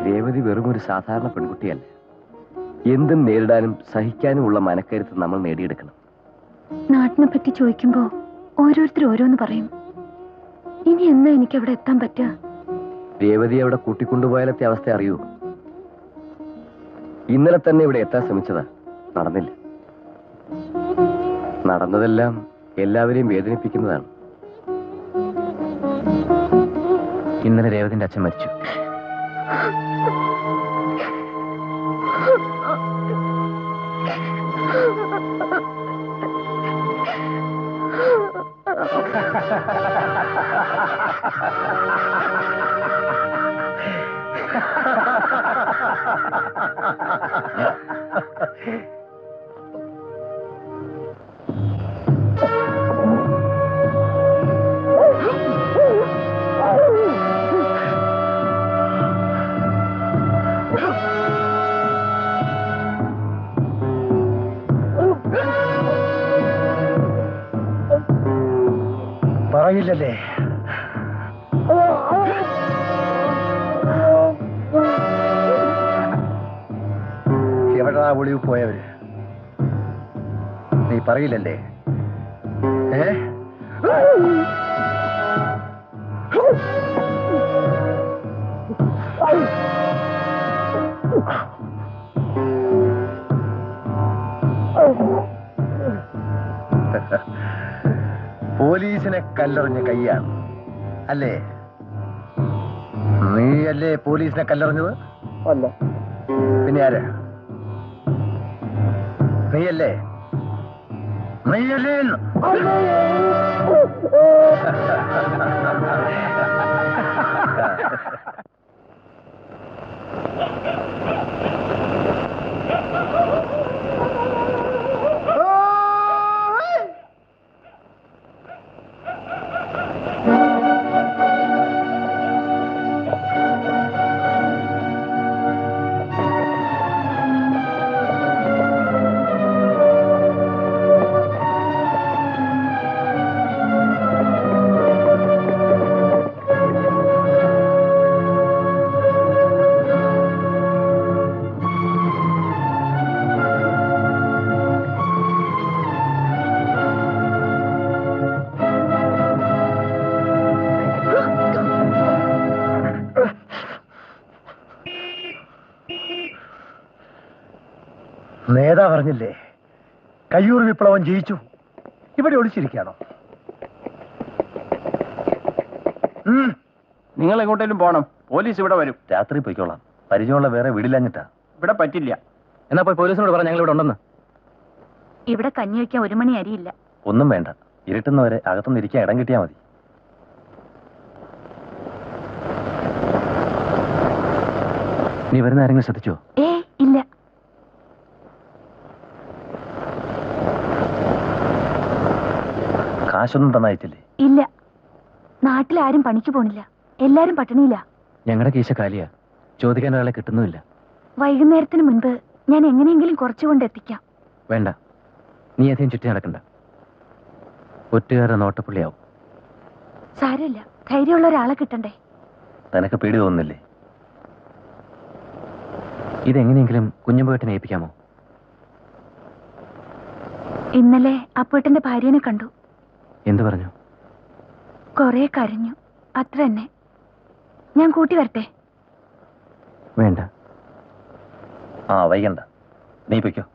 രേവതി വെറും ഒരു സാധാരണ പെൺകുട്ടിയല്ല. എന്തും നേരിടാനും സഹിക്കാനുമുള്ള മനക്കരുത്ത് നമ്മൾ നേടിയെടുക്കണം. നാട്ടിനെ പറ്റി ചോദിക്കുമ്പോ ഓരോരുത്തർ ഓരോന്ന് പറയും. ഇനി എന്നാ എനിക്ക് അവിടെ എത്താൻ പറ്റുക? രേവതി അവിടെ കൂട്ടിക്കൊണ്ടുപോയാലത്തെ അവസ്ഥ അറിയൂ. ഇന്നലെ തന്നെ ഇവിടെ എത്താൻ ശ്രമിച്ചതാ, നടന്നില്ല. നടന്നതെല്ലാം എല്ലാവരെയും വേദനിപ്പിക്കുന്നതാണ്. ഇന്നലെ രേവതിന്റെ അച്ഛൻ മരിച്ചു. പറയില്ലല്ലേ? എവിടാ ഒളിവ് പോയവര്? നീ പറയില്ലല്ലേ? പോലീസിനെ കല്ലെറിഞ്ഞ കൈയാണ് അല്ലേ? നീയല്ലേ പോലീസിനെ കല്ലെറിഞ്ഞത്? അല്ല. പിന്നെ ആരാ? നീയല്ലേ? നീയല്ലേ? നേതാ പറഞ്ഞില്ലേ, കയ്യൂർ വിപ്ലവം ജയിച്ചു. ഇവിടെ ഒളിച്ചിരിക്കുകയാണോ? നിങ്ങൾ എങ്ങോട്ടേലും പോണം, പോലീസ് ഇവിടെ വരും. രാത്രി പോയിക്കോളാം. പരിചയമുള്ള വേറെ വീടില്ലാഞ്ഞിട്ടാ. ഇവിടെ പറ്റില്ല. എന്നാ പോയി പോലീസിനോട് പറ ഞങ്ങൾ ഇവിടെ ഉണ്ടെന്ന്. ഇവിടെ കഞ്ഞി വയ്ക്കാൻ 1 മണി അരിയില്ല. ഒന്നും വേണ്ട, ഇരുട്ടുന്നവരെ അകത്തുനിന്ന് ഇരിക്കാൻ ഇടം കിട്ടിയാൽ മതി. നീ വരുന്ന ആരെങ്കിലും ശ്രദ്ധിച്ചോ? ഇല്ല. കാശൊന്നും തന്നയച്ചില്ലേ? ഇല്ല. നാട്ടിലാരും പണിക്ക് പോണില്ല, എല്ലാരും പട്ടിണിയില്ല. ഞങ്ങളുടെ കീശ കാലിയാ, ചോദിക്കാൻ ഒരാളെ കിട്ടുന്നുമില്ല. വൈകുന്നേരത്തിന് മുൻപ് ഞാൻ എങ്ങനെയെങ്കിലും കുറച്ചുകൊണ്ട് എത്തിക്കാം. വേണ്ട, നീ അധികം ചുറ്റി നടക്കണ്ട. ഒറ്റുകാരെ നോട്ടപ്പുള്ളിയാവും. സാരമില്ല, ധൈര്യമുള്ള ഒരാളെ കിട്ടണ്ടേ. നിനക്ക് പേടി തോന്നുന്നില്ലേ? ഇതെങ്ങനെയെങ്കിലും കുഞ്ഞുമ്പേട്ടനെ ഏൽപ്പിക്കാമോ? ഇന്നലെ അപ്പേട്ടന്റെ ഭാര്യനെ കണ്ടു. എന്തു പറഞ്ഞു? കൊറേ കരഞ്ഞു, അത്ര തന്നെ. ഞാൻ കൂട്ടി വരട്ടെ? വേണ്ട. വൈകണ്ട, നീ പൊയ്ക്കോ.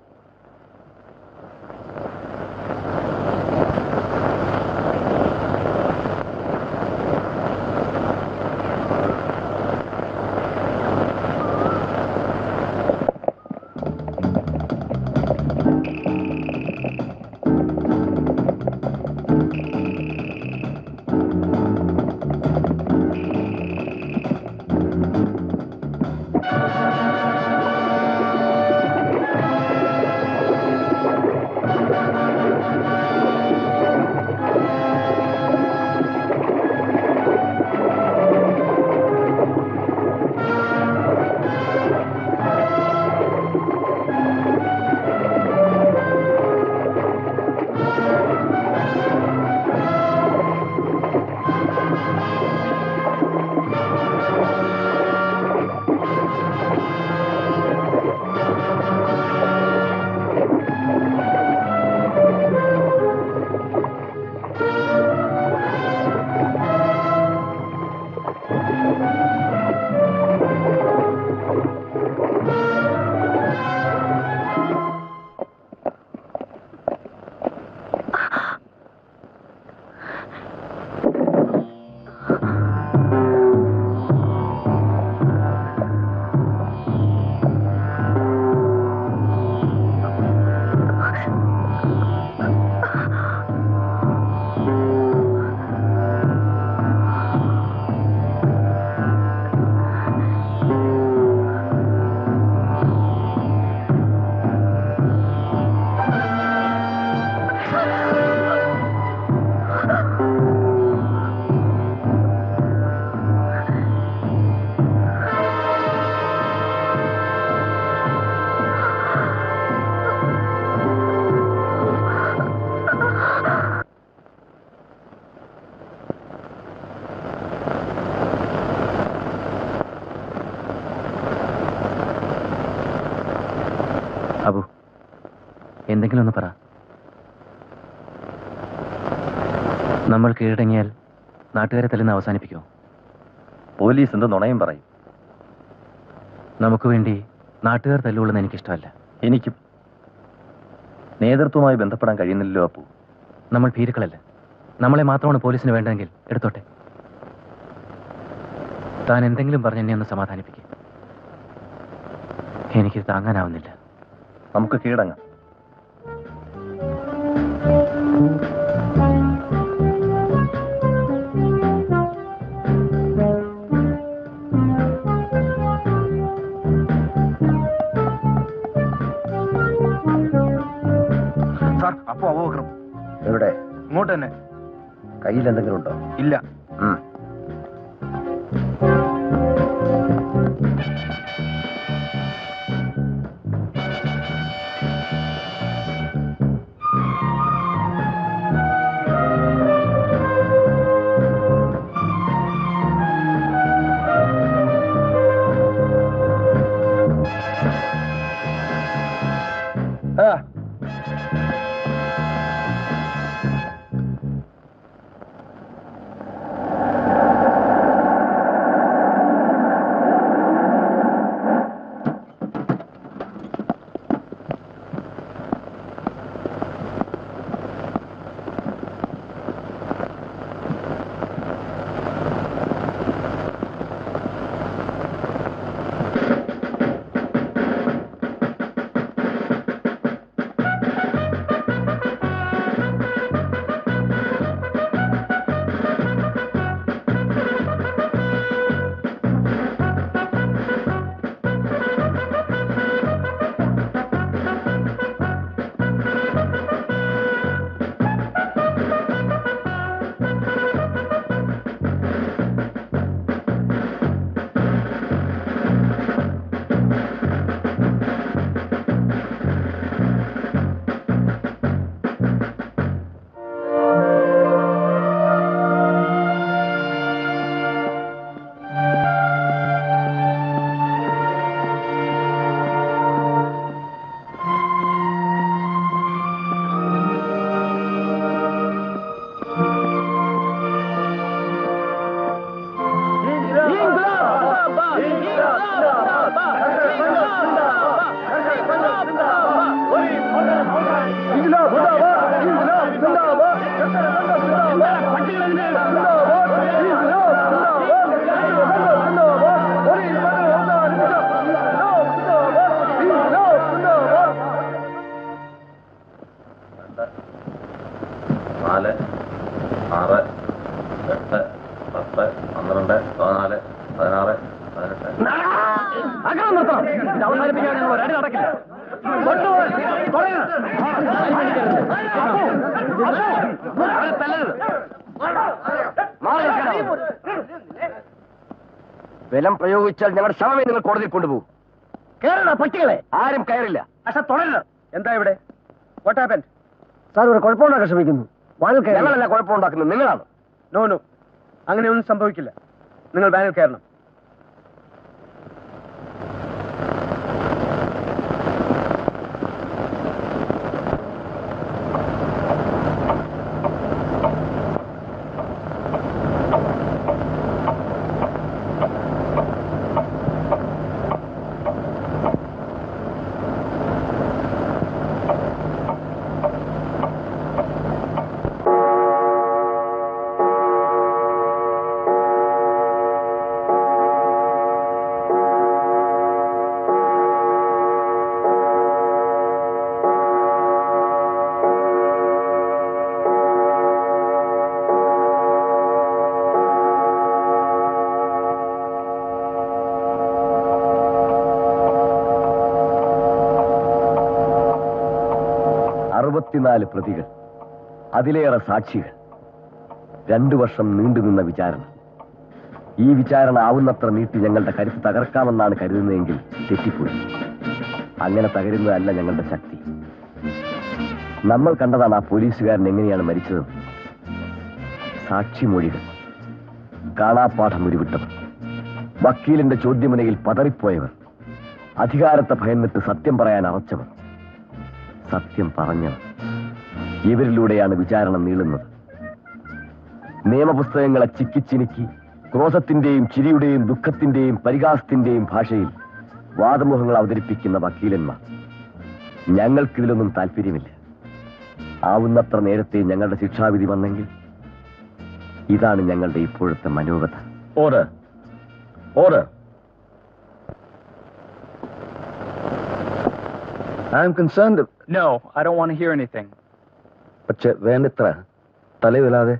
അബു, എന്തെങ്കിലും ഒന്ന് പറ. നമ്മൾ കീഴടങ്ങിയാൽ നാട്ടുകാരെ തല്ലുന്ന അവസാനിപ്പിക്കുമോ? പോലീസ് എന്ത് നുണയും പറയും. നമുക്ക് വേണ്ടി നാട്ടുകാർ തല്ലുകൊള്ളുന്ന എനിക്കിഷ്ടമല്ല. എനിക്കും. നേതൃത്വവുമായി ബന്ധപ്പെടാൻ കഴിയുന്നില്ലല്ലോ അപ്പു. നമ്മൾ ഭീരുക്കളല്ല. നമ്മളെ മാത്രമാണ് പോലീസിന് വേണ്ടതെങ്കിൽ എടുത്തോട്ടെ. താൻ എന്തെങ്കിലും പറഞ്ഞ് എന്നെ ഒന്ന് സമാധാനിപ്പിക്കും. എനിക്കിത് താങ്ങാനാവുന്നില്ല. നമുക്ക് കീഴടങ്ങാം. അപ്പോ അവോക്കണം. എവിടെ? ഇങ്ങോട്ട് തന്നെ. കയ്യിൽ എന്തെങ്കിലും ഉണ്ടോ? ഇല്ല. അവസാനിപ്പിക്കാൻ ഒരടി നടക്കില്ല. ബലം പ്രയോഗിച്ചാൽ ഞങ്ങളുടെ ശവമേ നിങ്ങൾ കോടതിയിൽ കൊണ്ടുപോകും. കേരള പട്ടികളെ ആരും കയറില്ല. പക്ഷെ തുടരുത്. എന്താ ഇവിടെ? What happen? സാർ ഒരു കുഴപ്പമുണ്ടാക്കാൻ ശ്രമിക്കുന്നു. ഞങ്ങളല്ല കുഴപ്പമുണ്ടാക്കുന്നത്, നിങ്ങളാണ്. നോ നോ, അങ്ങനെയൊന്നും സംഭവിക്കില്ല. നിങ്ങൾ വാനിൽ കയറണം. പ്രതികൾ, അതിലേറെ സാക്ഷികൾ, 2 വർഷം നീണ്ടുനിന്ന വിചാരണ. ഈ വിചാരണ ആവുന്നത്ര നീട്ടി ഞങ്ങളുടെ കരുത്ത് തകർക്കാമെന്നാണ് കരുതുന്നതെങ്കിൽ തെറ്റിപ്പോയി. അങ്ങനെ തകരുന്നതല്ല ഞങ്ങളുടെ ശക്തി. നമ്മൾ കണ്ടതാണ് ആ പോലീസുകാരൻ എങ്ങനെയാണ് മരിച്ചത്. സാക്ഷിമൊഴികൾ, കാണാപ്പാഠം ഉരുവിട്ടവർ, വക്കീലിന്റെ ചോദ്യമുനയിൽ പതറിപ്പോയവർ, അധികാരത്തെ ഭയന്നിട്ട് സത്യം പറയാൻ അറച്ചവർ, സത്യം പറഞ്ഞവർ. ഇവരിലൂടെയാണ് വിചാരണ നീളുന്നത്. നിയമപുസ്തകങ്ങളെ ചിക്കിച്ചിനുക്കി ക്രോധത്തിന്റെയും ചിരിയുടെയും ദുഃഖത്തിന്റെയും പരിഹാസത്തിന്റെയും ഭാഷയിൽ വാദമുഖങ്ങൾ അവതരിപ്പിക്കുന്ന വക്കീലന്മാർ. ഞങ്ങൾക്കിതിലൊന്നും താല്പര്യമില്ല. ആവുന്നത്ര നേരത്തെ ഞങ്ങളുടെ ശിക്ഷാവിധി വന്നെങ്കിൽ. ഇതാണ് ഞങ്ങളുടെ ഇപ്പോഴത്തെ മനോഗത. Order, order. I am concerned. No, I don't want to hear anything. പക്ഷെ വേണ്ടത്ര തലവിലാതെ.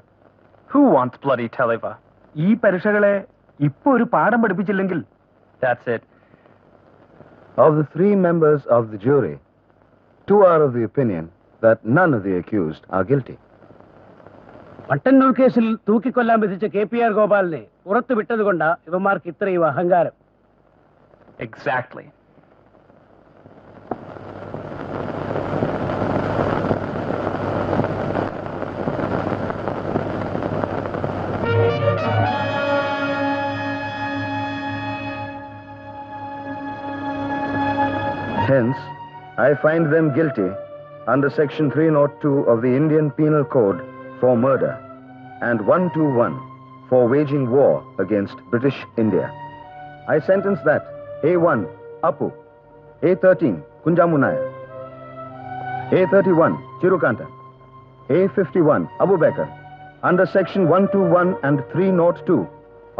Who wants bloody Taliva? ഈ പരീക്ഷകളെ ഇപ്പൊ ഒരു പാഠം പഠിപ്പിച്ചില്ലെങ്കിൽ. That's it. Of the 3 members of the jury, 2 are of the opinion that none of the accused are guilty. Pattannur കേസിൽ തൂക്കിക്കൊല്ലാൻ വിധിച്ച KPR ഗോപാലിനെ പുറത്തു വിട്ടതുകൊണ്ടാ ഇവന്മാർക്ക് ഇത്രയും അഹങ്കാരം. Exactly. Hence, I find them guilty under Section 302 of the Indian Penal Code for murder and 121 for waging war against British India. I sentence that A1 Apu, A13 Kunjamunaya, A31 Chirukanta, A51 Abu Bakr under Section 121 and 302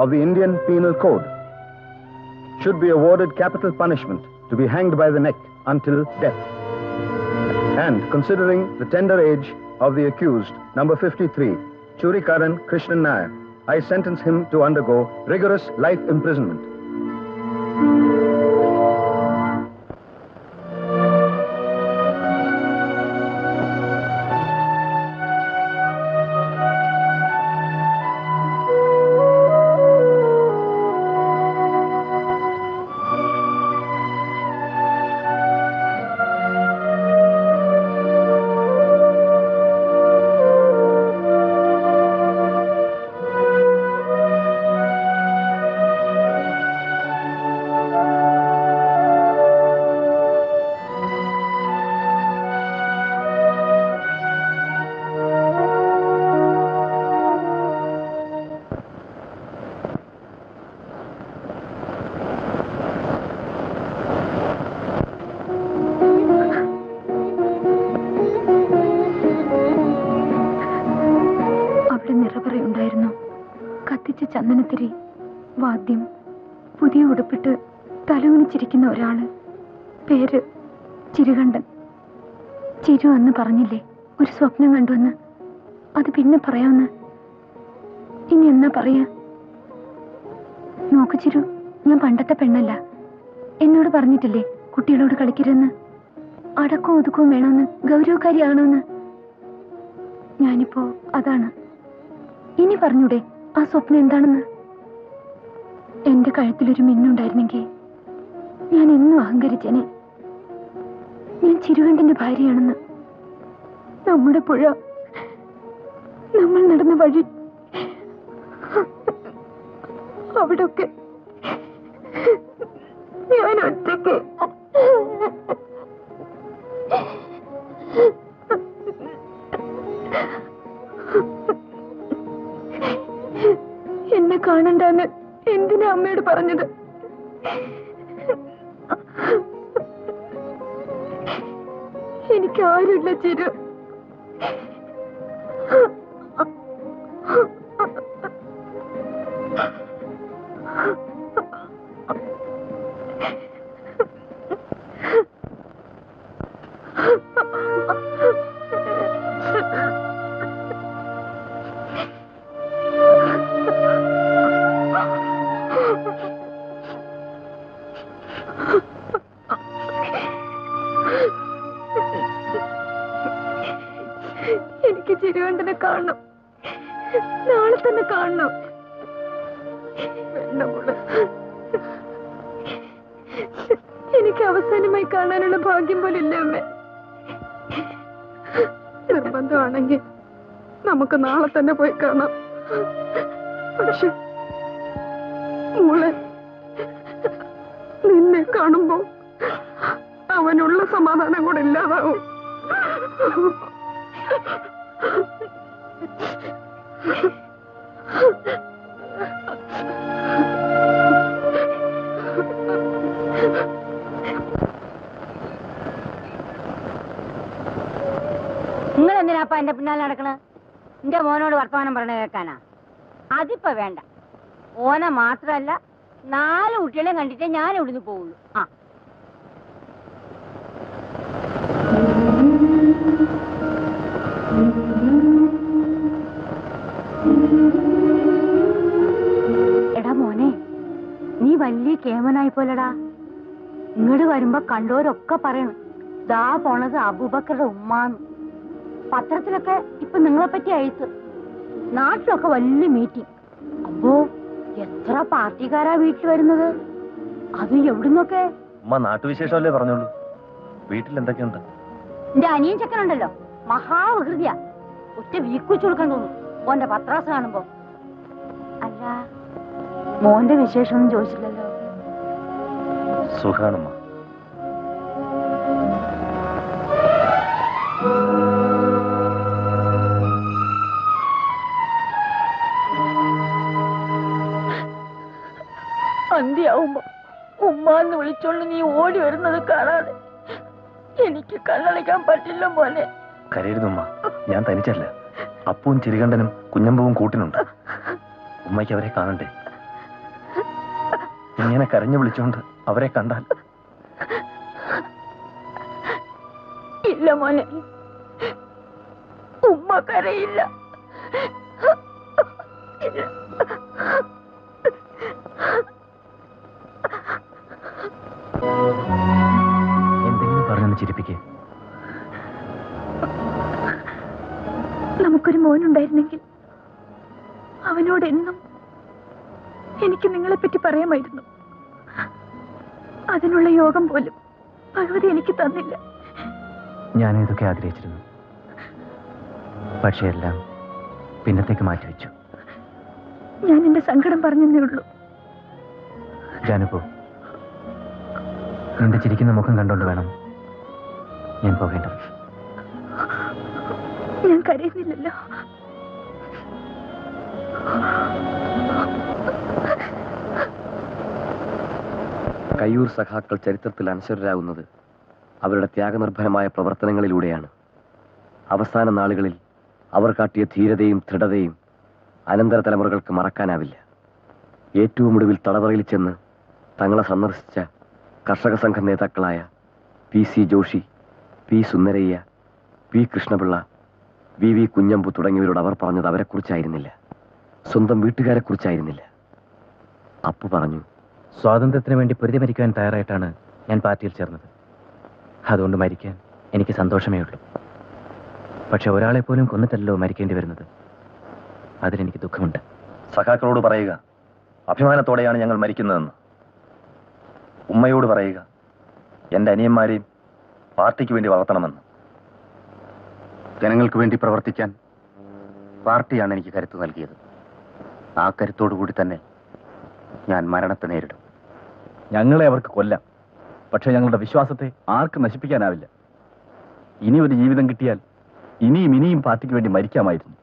of the Indian Penal Code should be awarded capital punishment to be hanged by the neck until death. And considering the tender age of the accused, number 53, Churikaran Krishnan Nair, I sentence him to undergo rigorous life imprisonment. ചന്ദനത്തിരി, വാദ്യം, പുതിയ ഉടുപ്പിട്ട് തലകുനിച്ചിരിക്കുന്ന ഒരാള്. പേര് ചിരുകണ്ഠൻ. ചിരു അന്ന് പറഞ്ഞില്ലേ ഒരു സ്വപ്നം കണ്ടുവന്ന്? അത് പിന്നെ പറയാമെന്ന്. ഇനി എന്നാ പറയാ? നോക്കു ചിരു, ഞാൻ പണ്ടത്തെ പെണ്ണല്ല. എന്നോട് പറഞ്ഞിട്ടില്ലേ കുട്ടികളോട് കളിക്കരുതെന്ന്? അടക്കവും ഒതുക്കവും വേണമെന്ന്, ഗൗരവക്കാരിയാകണമെന്ന്. ഞാനിപ്പോ അതാണ്. ഇനി പറഞ്ഞൂടെ ആ സ്വപ്നം എന്താണെന്ന്? എന്റെ കഴുത്തിലൊരു മിന്നുണ്ടായിരുന്നെങ്കിൽ ഞാൻ എന്നും അഹങ്കരിച്ചേനെ. ഞാൻ ചിരുകണ്ഠന്റെ ഭാര്യയാണെന്ന്. നമ്മുടെ പുഴ, നമ്മൾ നടന്ന വഴി, അവിടൊക്കെ ഞാൻ ഒറ്റയ്ക്ക്. എന്നെ കാണണ്ടെന്ന് എന്തിനാ അമ്മയോട് പറഞ്ഞത്? എനിക്കാരുമില്ല ചിരു. എനിക്ക് ചിരുകണ്ഠനെ കാണണം. നാളെ തന്നെ കാണണം. വേണ്ട മോളെ, എനിക്ക് അവസാനമായി കാണാനുള്ള ഭാഗ്യം പോലില്ല അമ്മേ. നിർബന്ധമാണെങ്കിൽ നമുക്ക് നാളെ തന്നെ പോയി കാണാം. പക്ഷെ മോളെ, നിന്നെ കാണുമ്പോ അവനുള്ള സമാധാനം കൂടെ ഇല്ലാതാവും. നിങ്ങൾ എന്തിനാപ്പ എന്റെ പിന്നാലെ നടക്കണ? എന്റെ മോനോട് വർത്തമാനം പറഞ്ഞ കേൾക്കാനാ? അതിപ്പോ വേണ്ട. ഓനെ മാത്രല്ല 4 കുട്ടികളെ കണ്ടിട്ടേ ഞാൻ ഇവിടുന്ന് പോവുള്ളൂ. ആ, എടാ മോനെ, നീ വലിയ കേമനായി പോലടാ. ഇങ്ങോട്ട് വരുമ്പോ കണ്ടോരൊക്കെ പറയണം, ദാ പോണത് അബൂബക്കറുടെ ഉമ്മാന്ന്. പത്രത്തിലൊക്കെ ഇപ്പൊ നിങ്ങളെ പറ്റി അയച്ചു. നാട്ടിലൊക്കെ വലിയ മീറ്റിംഗ്. അപ്പോ എത്ര പാർട്ടിക്കാരാ വീട്ടിൽ വരുന്നത്? അത് എവിടുന്നൊക്കെ? ഉമ്മ നാട്ടുവിശേഷമല്ലേ പറഞ്ഞോളൂ. വീട്ടിൽ എന്തൊക്കെയുണ്ട്? എന്റെ അനിയൻ ചെക്കനുണ്ടല്ലോ, മഹാവികൃതിയാ. ഒറ്റ വീക്കുവെച്ചു കൊടുക്കാൻ തോന്നും ഓന്റെ പത്രാസ് കാണുമ്പോ. അല്ല, മോന്റെ വിശേഷമൊന്നും ചോദിച്ചില്ലല്ലോ. സുഖാണമ്മ. അന്ത്യാവുമ്പോ ഉമ്മാന്ന് വിളിച്ചോണ്ട് നീ ഓടി വരുന്നത് കാണാതെ എനിക്ക് കണ്ണടയ്ക്കാൻ പറ്റില്ല മോനെ. കരയരുതുമ്മ, ഞാൻ തനിച്ചല്ല. അപ്പവും ചിരികണ്ഠനും കുഞ്ഞമ്പവും കൂട്ടിനുണ്ട്. ഉമ്മയ്ക്ക് അവരെ കാണണ്ടേ? ഇങ്ങനെ കരഞ്ഞു വിളിച്ചോണ്ട് അവരെ കണ്ടാൽ? ഇല്ല മോനെ, ഉമ്മ കരയില്ല. എന്തെങ്കിലും പറഞ്ഞൊന്ന് ചിരിപ്പിക്കേ. നമുക്കൊരു മോനുണ്ടായിരുന്നെങ്കിൽ അവനോട് എന്നും എനിക്ക് നിങ്ങളെപ്പറ്റി പറയാമായിരുന്നു. അതിനുള്ള യോഗം പോലും ഭഗവതി എനിക്ക് തന്നില്ല. ഞാൻ ഇതൊക്കെ ആഗ്രഹിച്ചിരുന്നു, പക്ഷേ എല്ലാം പിന്നത്തേക്ക് മാറ്റിവെച്ചു. ഞാൻ എന്റെ സങ്കടം പറഞ്ഞതേ ഉള്ളൂ. ജാനുപ്പോ, നിന്റെ ചിരിക്കുന്ന മുഖം കണ്ടോണ്ട് വേണം ഞാൻ പോകേണ്ടത്. ഞാൻ കരയുന്നില്ലല്ലോ. കയ്യൂർ സഖാക്കൾ ചരിത്രത്തിൽ അനശ്വരരാകുന്നത് അവരുടെ ത്യാഗനിർഭരമായ പ്രവർത്തനങ്ങളിലൂടെയാണ്. അവസാന നാളുകളിൽ അവർ കാട്ടിയ ധീരതയും ദൃഢതയും അനന്തര തലമുറകൾക്ക് മറക്കാനാവില്ല. ഏറ്റവും ഒടുവിൽ തടവറയിൽ ചെന്ന് തങ്ങളെ സന്ദർശിച്ച കർഷക സംഘ നേതാക്കളായ PC Joshi, P Sundarayya, P Krishnapillai, VV Kunhambu തുടങ്ങിയവരോട് അവർ പറഞ്ഞത് അവരെക്കുറിച്ചായിരുന്നില്ല, സ്വന്തം വീട്ടുകാരെക്കുറിച്ചായിരുന്നില്ല. അപ്പു പറഞ്ഞു, സ്വാതന്ത്ര്യത്തിന് വേണ്ടി പൊരുതി മരിക്കാൻ തയ്യാറായിട്ടാണ് ഞാൻ പാർട്ടിയിൽ ചേർന്നത്. അതുകൊണ്ട് മരിക്കാൻ എനിക്ക് സന്തോഷമേ ഉള്ളൂ. പക്ഷെ ഒരാളെ പോലും കൊന്നിട്ടല്ലോ മരിക്കേണ്ടി വരുന്നത്. അതിലെനിക്ക് ദുഃഖമുണ്ട്. സഖാക്കളോട് പറയുക, അഭിമാനത്തോടെയാണ് ഞങ്ങൾ മരിക്കുന്നതെന്ന്. ഉമ്മയോട് പറയുക, എൻ്റെ അനിയന്മാരെയും പാർട്ടിക്ക് വേണ്ടി വളർത്തണമെന്ന്. ജനങ്ങൾക്ക് വേണ്ടി പ്രവർത്തിക്കാൻ പാർട്ടിയാണ് എനിക്ക് കരുത്ത് നൽകിയത്. ആ കരുത്തോടു കൂടി തന്നെ ഞാൻ മരണത്തെ നേരിടും. ഞങ്ങളെ അവർക്ക് കൊല്ലാം, പക്ഷെ ഞങ്ങളുടെ വിശ്വാസത്തെ ആർക്കും നശിപ്പിക്കാനാവില്ല. ഇനി ഒരു ജീവിതം കിട്ടിയാൽ ഇനിയും പാർട്ടിക്ക് വേണ്ടി മരിക്കാമായിരുന്നു.